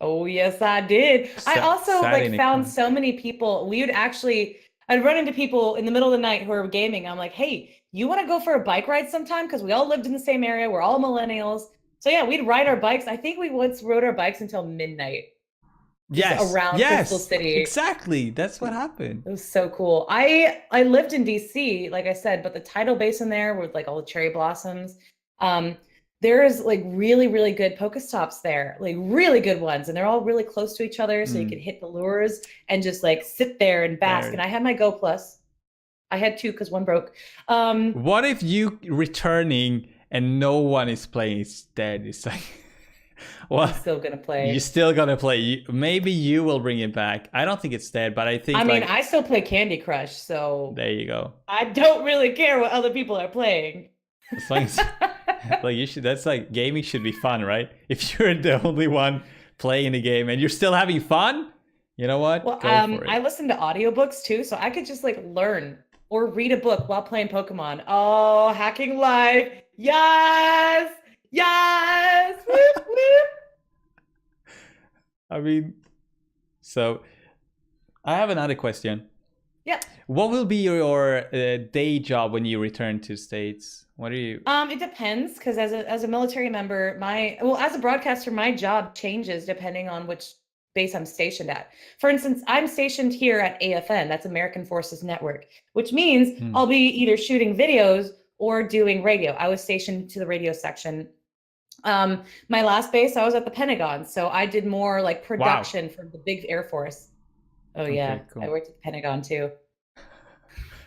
Oh yes, I did. I also found so many people. I'd run into people in the middle of the night who are gaming. I'm like, hey, you want to go for a bike ride sometime? Because we all lived in the same area. We're all millennials. So yeah, we'd ride our bikes. I think we once rode our bikes until midnight. Yes. Around Crystal City. Exactly. That's what happened. It was so cool. I lived in DC, like I said, but the tidal basin there with like all the cherry blossoms. There's like really, really good Pokestops there, like really good ones. And they're all really close to each other. So you can hit the lures and just like sit there and bask. And I had my Go Plus. I had two because one broke. What if you returning and no one is playing? It's dead. It's like... Well, I'm still gonna play. You're still gonna play. Maybe you will bring it back. I don't think it's dead, but I think. I mean, I still play Candy Crush, so there you go. I don't really care what other people are playing. As long as, like you should. That's like gaming should be fun, right? If you're the only one playing the game and you're still having fun, you know what? Well, I listen to audiobooks too, so I could just like learn or read a book while playing Pokemon. Oh, hacking life! Yes. Yes! Whoop, whoop. I mean, so I have another question. Yeah. What will be your day job when you return to States? What are you? It depends, because as a military member, as a broadcaster, my job changes depending on which base I'm stationed at. For instance, I'm stationed here at AFN, that's American Forces Network, which means I'll be either shooting videos or doing radio. I was stationed to the radio section. My last base, I was at the Pentagon, so I did more like production for the big Air Force. Oh yeah, cool. I worked at the Pentagon too.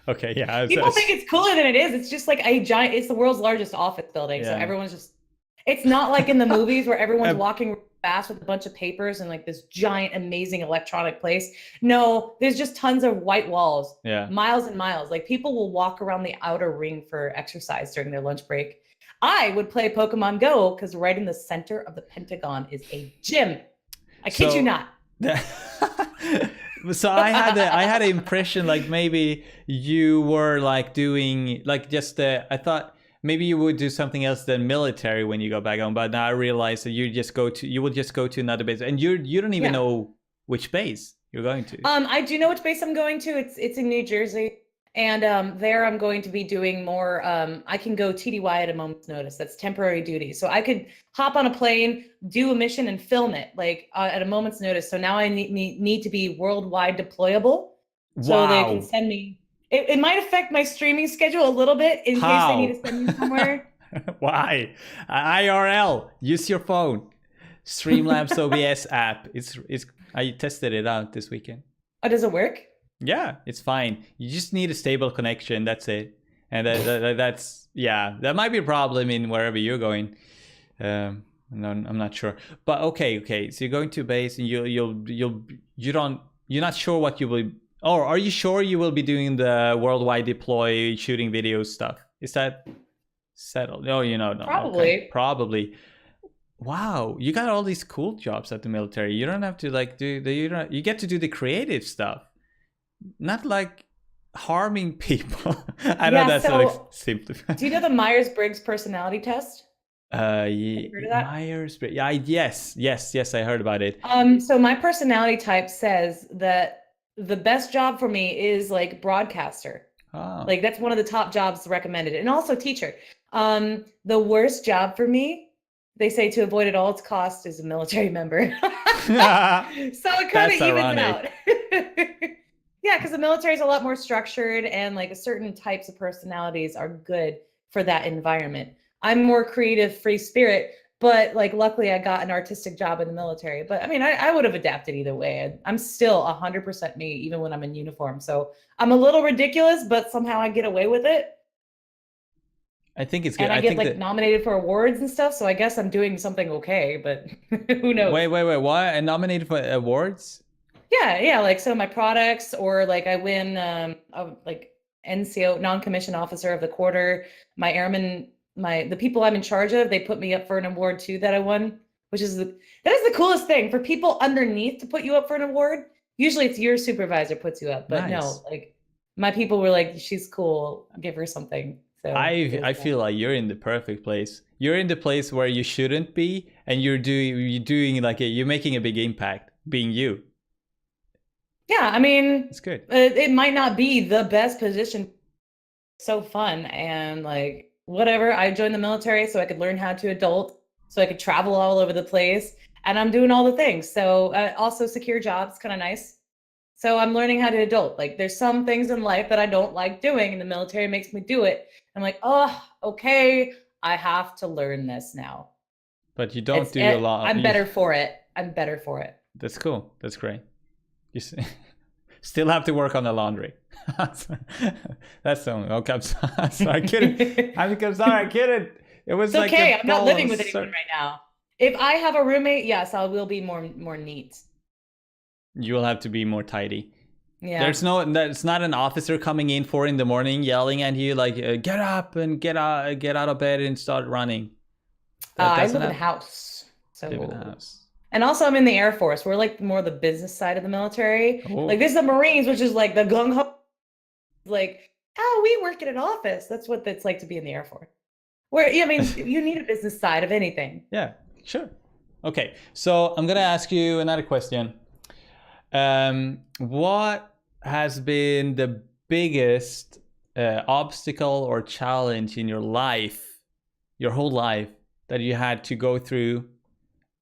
Okay, yeah. People think it's cooler than it is. It's just like a giant. It's the world's largest office building, so everyone's just. It's not like in the movies where everyone's walking fast with a bunch of papers and like this giant, amazing electronic place. No, there's just tons of white walls. Yeah. Miles and miles. Like people will walk around the outer ring for exercise during their lunch break. I would play Pokemon Go because right in the center of the Pentagon is a gym. I kid you not. So I had an impression like maybe you were like doing like just I thought maybe you would do something else than military when you go back home, but now I realized that you will just go to another base, and you don't even know which base you're going to. I do know which base I'm going to. It's in New Jersey. And there I'm going to be doing more, I can go TDY at a moment's notice. That's temporary duty. So I could hop on a plane, do a mission and film it like at a moment's notice. So now I need to be worldwide deployable. so they can Wow. send me. It might affect my streaming schedule a little bit in case they need to How? send me somewhere. Why? IRL. Use your phone. Streamlabs OBS app. It's. I tested it out this weekend. Oh, does it work? Yeah, it's fine. You just need a stable connection. That's it. And that's yeah. That might be a problem in wherever you're going. No, I'm not sure. But okay. So you're going to base, and you're not sure what you will. Or are you sure you will be doing the worldwide deploy shooting video stuff? Is that settled? No, no. Probably. Okay. Probably. Wow, you got all these cool jobs at the military. You don't have to like do the you get to do the creative stuff, not like harming people. I know that's so like simplified. do you know the Myers-Briggs personality test? Yeah, Heard of that? Myers. Yeah, yes, I heard about it. So my personality type says that the best job for me is like broadcaster. Oh. Like that's one of the top jobs recommended, and also teacher. The worst job for me, they say to avoid at all its cost, is a military member. So it kind of evens out. Yeah, because the military is a lot more structured, and like certain types of personalities are good for that environment. I'm more creative, free spirit, but like luckily I got an artistic job in the military. But I mean, I would have adapted either way. I'm still 100% me, even when I'm in uniform. So I'm a little ridiculous, but somehow I get away with it. I think it's good. And I get like nominated for awards and stuff, so I guess I'm doing something okay, but who knows? Wait, what? And nominated for awards? Yeah, like so my products, or like I win like NCO, non-commissioned officer of the quarter. My airmen, the people I'm in charge of, they put me up for an award too that I won, which is that is the coolest thing for people underneath to put you up for an award. Usually it's your supervisor puts you up, but Nice. no, like my people were like, she's cool, give her something. So I feel like you're in the perfect place. You're in the place where you shouldn't be, and you're doing like you're making a big impact being you. Yeah, I mean, it's good. It might not be the best position. So fun, and like whatever. I joined the military so I could learn how to adult, so I could travel all over the place, and I'm doing all the things. So also secure jobs, kind of nice. So I'm learning how to adult. Like there's some things in life that I don't like doing, and the military makes me do it. I'm like, oh, okay, I have to learn this now. But you don't do a lot. I'm better for it. I'm better for it. That's cool. That's great. You still have to work on the laundry. That's the only. Okay, I'm sorry, I'm kidding. I'm sorry, I kidding. It was it's like okay. I'm not living with anyone right now. If I have a roommate, yes, I will be more neat. You will have to be more tidy. Yeah. There's not an officer coming in 4 a.m. yelling at you like get up and get out of bed and start running. I live in a house. So live in a house. And also I'm in the Air Force. We're like more the business side of the military. Oh. Like this is the Marines, which is like the gung-ho, like, oh, we work in an office. That's what it's like to be in the Air Force. Where, I mean, you need a business side of anything. Yeah, sure. Okay, so I'm gonna ask you another question. What has been the biggest obstacle or challenge in your life, your whole life, that you had to go through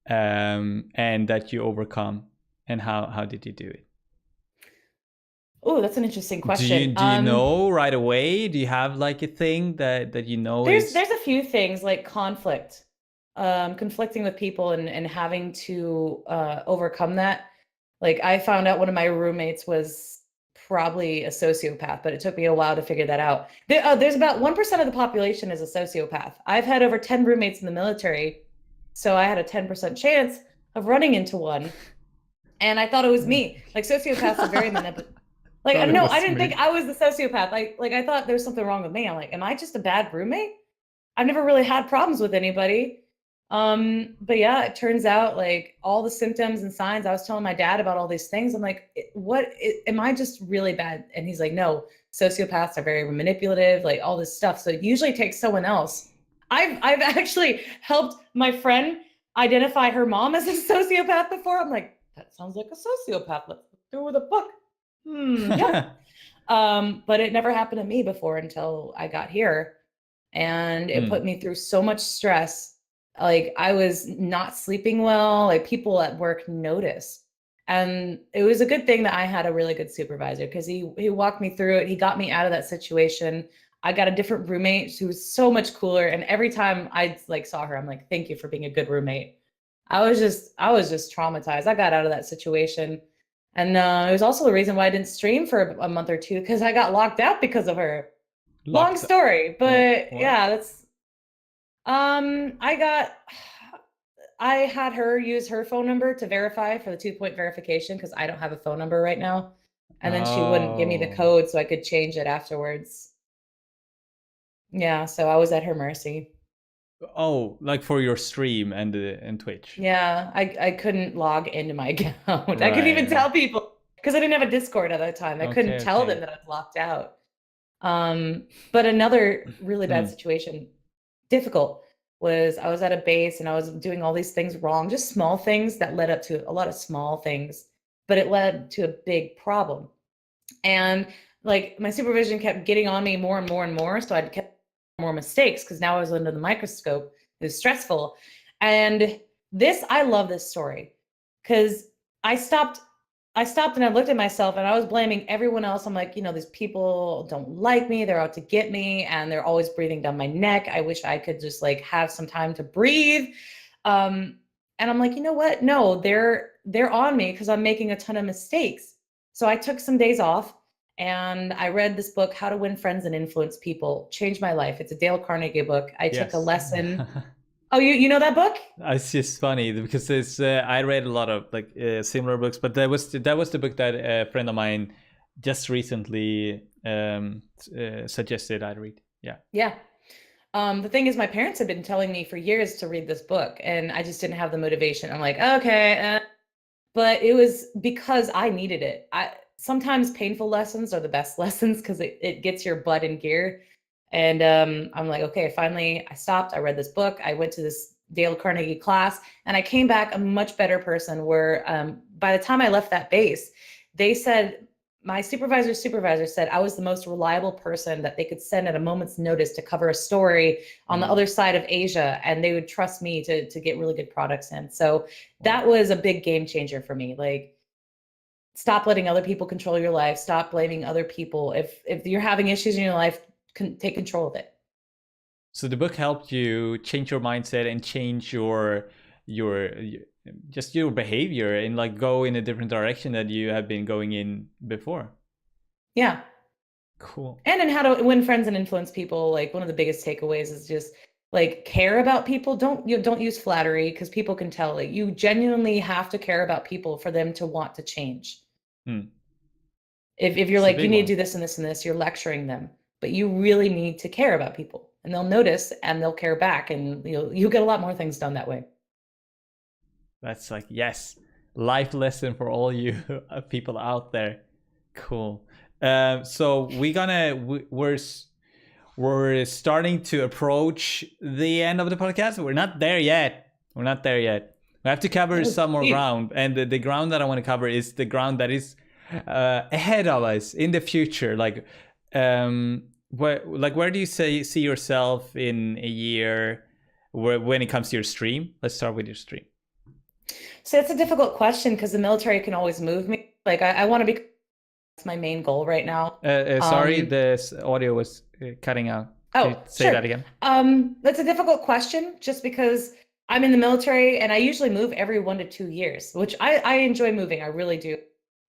and that you overcome, and how did you do it? Oh, that's an interesting question. Do you know right away? Do you have like a thing that you know? There's a few things like conflict, conflicting with people and having to overcome that. Like I found out one of my roommates was probably a sociopath, but it took me a while to figure that out. There's about 1% of the population is a sociopath. I've had over 10 roommates in the military, so I had a 10% chance of running into one. And I thought it was me. Like sociopaths are very manipulative. Like no, I didn't think I was the sociopath. Like I thought there was something wrong with me. I'm like, am I just a bad roommate? I've never really had problems with anybody. But yeah, it turns out like all the symptoms and signs, I was telling my dad about all these things. I'm like, am I just really bad? And he's like, no, sociopaths are very manipulative, like all this stuff. So it usually takes someone else. I've actually helped my friend identify her mom as a sociopath before. I'm like, that sounds like a sociopath. Let's do with a book. Yeah. But it never happened to me before until I got here. And it put me through so much stress. Like I was not sleeping well, like people at work noticed. And it was a good thing that I had a really good supervisor because he walked me through it. He got me out of that situation. I got a different roommate who was so much cooler. And every time I like saw her, I'm like, thank you for being a good roommate. I was just traumatized. I got out of that situation. And it was also the reason why I didn't stream for a month or two because I got locked out because of her. Long Locked. story, but What? yeah, that's I got I had her use her phone number to verify for the 2-point verification because I don't have a phone number right now. And then she wouldn't give me the Oh. code so I could change it afterwards. Yeah, so I was at her mercy. Oh, like for your stream and Twitch. Yeah, I couldn't log into my account. I couldn't even Right. tell people because I didn't have a Discord at that time. I couldn't Okay, tell them okay. that I was locked out. But another really bad Hmm. situation, difficult, was I was at a base and I was doing all these things wrong, just small things that led up to a lot of small things, but it led to a big problem. And like my supervision kept getting on me more and more and more. So I'd kept more mistakes because now I was under the microscope. It was stressful. And I love this story because I stopped I stopped and I looked at myself and I was blaming everyone else. I'm like, these people don't like me. They're out to get me and they're always breathing down my neck. I wish I could just like have some time to breathe. Um, and I'm like, you know what? No, they're on me because I'm making a ton of mistakes. So I took some days off and I read this book, How to Win Friends and Influence People. Changed my life. It's a Dale Carnegie book. I took a Yes. lesson. Oh, you know that book? It's just funny because it's I read a lot of like similar books, but that was the book that a friend of mine just recently suggested I read. Yeah. Yeah. The thing is, my parents had been telling me for years to read this book, and I just didn't have the motivation. I'm like, okay, but it was because I needed it. I sometimes painful lessons are the best lessons because it gets your butt in gear. And I'm like, okay, finally, I stopped. I read this book. I went to this Dale Carnegie class, and I came back a much better person. Where by the time I left that base, they said my supervisor said I was the most reliable person that they could send at a moment's notice to cover a story on the Mm. other side of Asia, and they would trust me to get really good products in. So that Wow. was a big game changer for me. Like, stop letting other people control your life. Stop blaming other people. If you're having issues in your life, take control of it. So the book helped you change your mindset and change your just your behavior and like go in a different direction that you have been going in before. Yeah. Cool. And in how to win friends and influence people, like one of the biggest takeaways is just like care about people. Don't use flattery because people can tell. Like, you genuinely have to care about people for them to want to change. Hmm. If you're It's a like, you big need to one. do this and this and this, you're lecturing them. But you really need to care about people, and they'll notice and they'll care back, and you'll get a lot more things done that way. That's like, yes, life lesson for all you people out there. Cool. So we're starting to approach the end of the podcast. We're not there yet. We're not there yet. We have to cover Oh, some more geez. ground, and the ground that I want to cover is the ground that is ahead of us in the future. Like, where do you see yourself in a year? When it comes to your stream, let's start with your stream. So it's a difficult question because the military can always move me. Like, I want to be. That's my main goal right now. Sorry, this audio was cutting out. Can you Oh, say that sure. again? That's a difficult question just because I'm in the military and I usually move every 1 to 2 years, which I enjoy moving. I really do.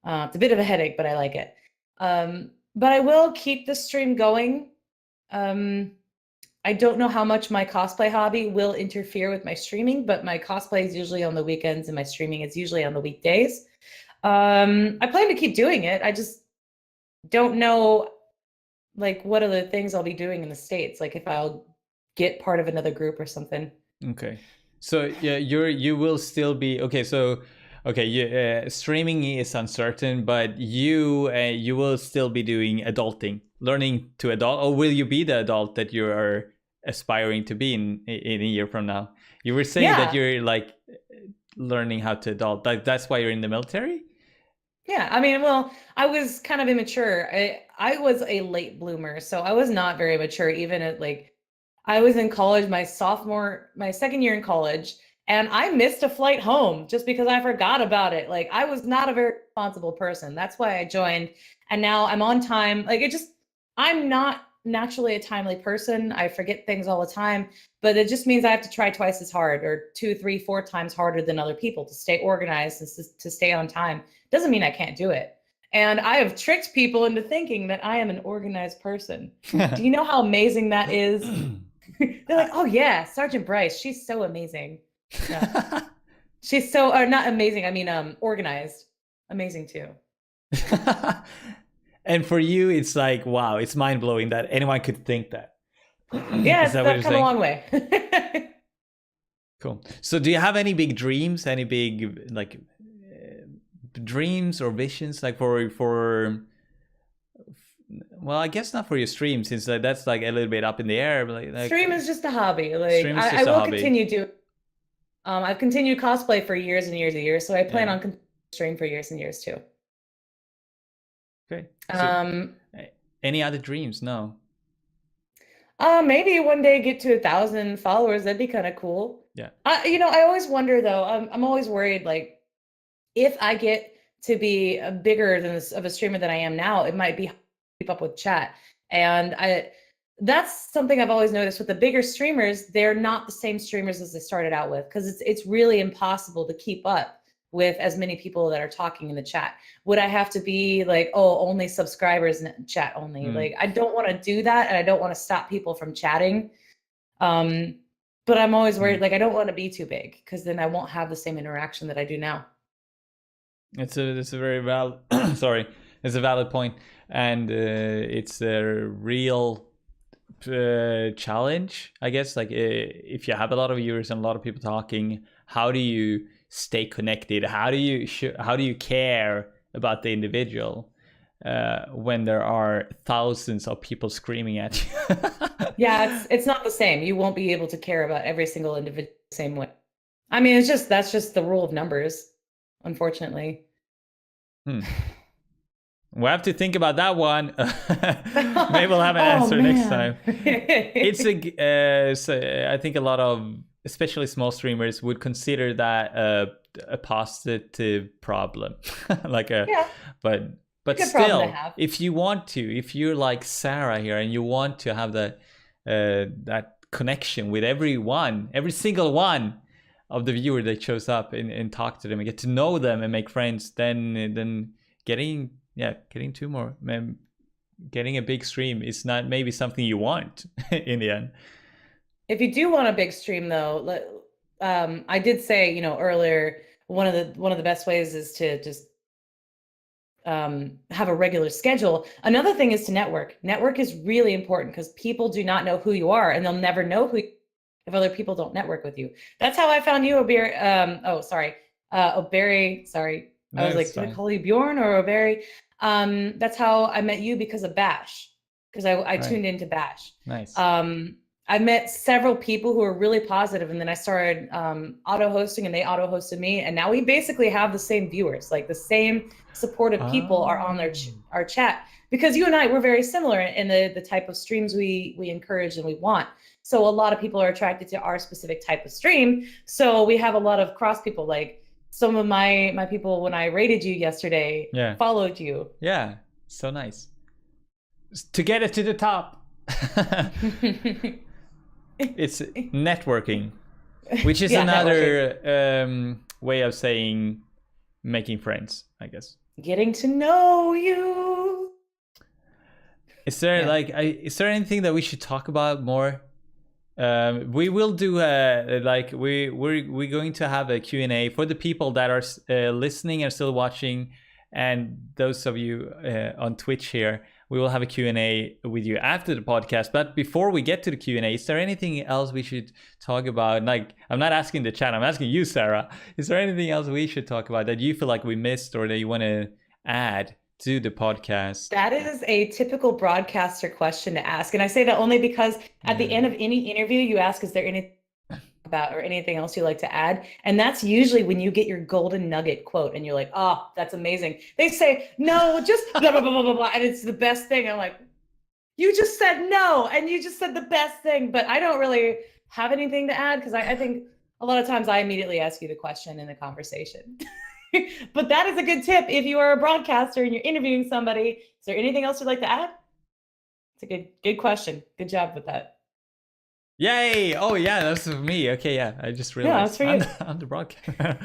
It's a bit of a headache, but I like it. But I will keep the stream going. Um, I don't know how much my cosplay hobby will interfere with my streaming, but my cosplay is usually on the weekends and my streaming is usually on the weekdays. I plan to keep doing it. I just don't know like what are the things I'll be doing in the States, like if I'll get part of another group or something. Okay. So yeah, you will still be okay. So okay, streaming is uncertain, but you will still be doing adulting, learning to adult, or will you be the adult that you are aspiring to be in a year from now? You were saying that Yeah. you're like learning how to adult. Like that's why you're in the military? Yeah. I mean, well, I was kind of immature. I was a late bloomer, so I was not very mature even at like I was in college my second year in college, And I missed a flight home just because I forgot about it. Like I was not a very responsible person. That's why I joined. And now I'm on time. I'm not naturally a timely person. I forget things all the time, but it just means I have to try twice as hard or 2, 3, 4 times harder than other people to stay organized and to stay on time. Doesn't mean I can't do it. And I have tricked people into thinking that I am an organized person. Do you know how amazing that is? They're like, oh yeah, Sergeant Brice, she's so amazing. Yeah. She's so, or not amazing, I mean, organized. Amazing too. And for you, it's like, wow, it's mind blowing that anyone could think that. Yeah, that's come a long way. Cool. So do you have any big dreams, any big like dreams or visions like for well, I guess not for your stream, since that's like a little bit up in the air, but like stream is just a hobby. Like I will continue to I've continued cosplay for years and years and years, so I plan on stream for years and years too. Okay. So, any other dreams? No. Maybe one day get to 1,000 followers. That'd be kind of cool. Yeah. I always wonder though. I'm always worried, like, if I get to be bigger of a streamer than I am now, it might be hard to keep up with chat. And that's something I've always noticed with the bigger streamers. They're not the same streamers as they started out with, because it's really impossible to keep up with as many people that are talking in the chat. Would I have to be like, oh, only subscribers in chat only? Like, I don't want to do that, and I don't want to stop people from chatting. But I'm always worried, like, I don't want to be too big, because then I won't have the same interaction that I do now. It's a very valid sorry, it's a valid point, and it's a real challenge, I guess. Like if you have a lot of viewers and a lot of people talking, how do you stay connected? How do you care about the individual when there are thousands of people screaming at you? Yeah, it's not the same. You won't be able to care about every single individual the same way. I mean, that's just the rule of numbers, unfortunately. We'll have to think about that one. Maybe we'll have an answer next time. It's so I think a lot of, especially small streamers, would consider that a positive problem. But still, if you want to, if you're like Sarah here and you want to have that connection with everyone, every single one of the viewer that shows up and talk to them and get to know them and make friends, then getting a big stream is not maybe something you want in the end. If you do want a big stream though, I did say, earlier, one of the best ways is to just have a regular schedule. Another thing is to network. Network is really important, because people do not know who you are, and they'll never know who if other people don't network with you. That's how I found you, OBearry. OBearry. Sorry, I was like, did I call you Bjorn or OBearry? That's how I met you, because of Bash, because I tuned into Bash. Nice. I met several people who were really positive, and then I started auto-hosting, and they auto-hosted me, and now we basically have the same viewers, like the same supportive people are on our chat, because you and I, we're very similar in the type of streams we encourage and we want. So a lot of people are attracted to our specific type of stream. So we have a lot of cross people. Like some of my people, when I rated you yesterday, followed you. Yeah, so nice. To get it to the top. It's networking, which is another way of saying making friends, I guess. Getting to know you. Is there is there anything that we should talk about more? We will do we're going to have a Q&A for the people that are listening and still watching, and those of you on Twitch here. We will have a Q&A with you after the podcast. But before we get to the Q&A, is there anything else we should talk about? Like, I'm not asking the chat, I'm asking you, Sarah. Is there anything else we should talk about that you feel like we missed or that you want to add to the podcast? That is a typical broadcaster question to ask. And I say that only because at the end of any interview, you ask, is there anything about or anything else you like to add? And that's usually when you get your golden nugget quote and you're like, oh, that's amazing. They say, no, just blah, blah, blah, blah, blah, blah. And it's the best thing. I'm like, you just said no, and you just said the best thing. But I don't really have anything to add, because I think a lot of times I immediately ask you the question in the conversation. But that is a good tip. If you are a broadcaster and you're interviewing somebody, is there anything else you'd like to add? It's a good question. Good job with that. Yay! Oh yeah, that's for me. Okay, yeah, I just realized. Yeah, that's for you. I'm the broadcaster.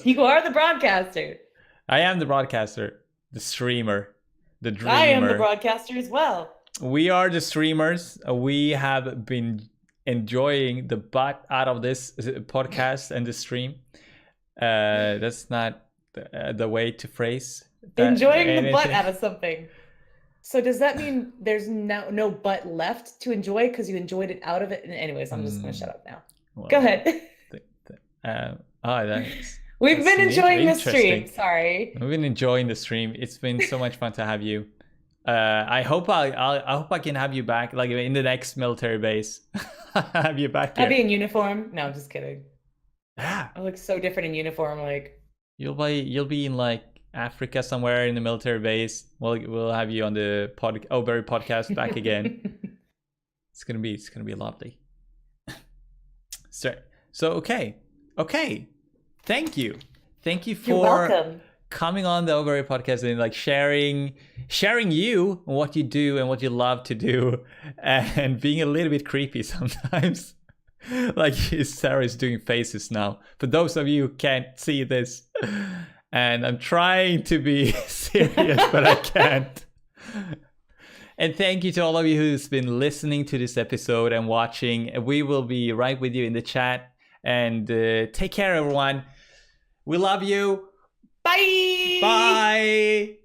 You are the broadcaster. I am the broadcaster, the streamer, the dreamer. I am the broadcaster as well. We are the streamers. We have been enjoying the butt out of this podcast and the stream. That's not the way to phrase that. Enjoying the butt out of something. So does that mean there's no butt left to enjoy because you enjoyed it out of it? Anyways, I'm just going to shut up now. Well, go ahead. We've been enjoying the stream. Sorry. We've been enjoying the stream. It's been so much fun to have you. I hope I can have you back, like in the next military base. Have you back here. I'll be in uniform. No, I'm just kidding. Yeah. I look so different in uniform. Like you'll be in like Africa somewhere in the military base. We'll have you on the OBearry podcast back again. It's gonna be lovely. So okay. Thank you for coming on the OBearry podcast and like sharing you and what you do and what you love to do, and being a little bit creepy sometimes. Like Sarah is doing faces now. For those of you who can't see this. And I'm trying to be serious, but I can't. And thank you to all of you who's been listening to this episode and watching. We will be right with you in the chat. And take care, everyone. We love you. Bye. Bye.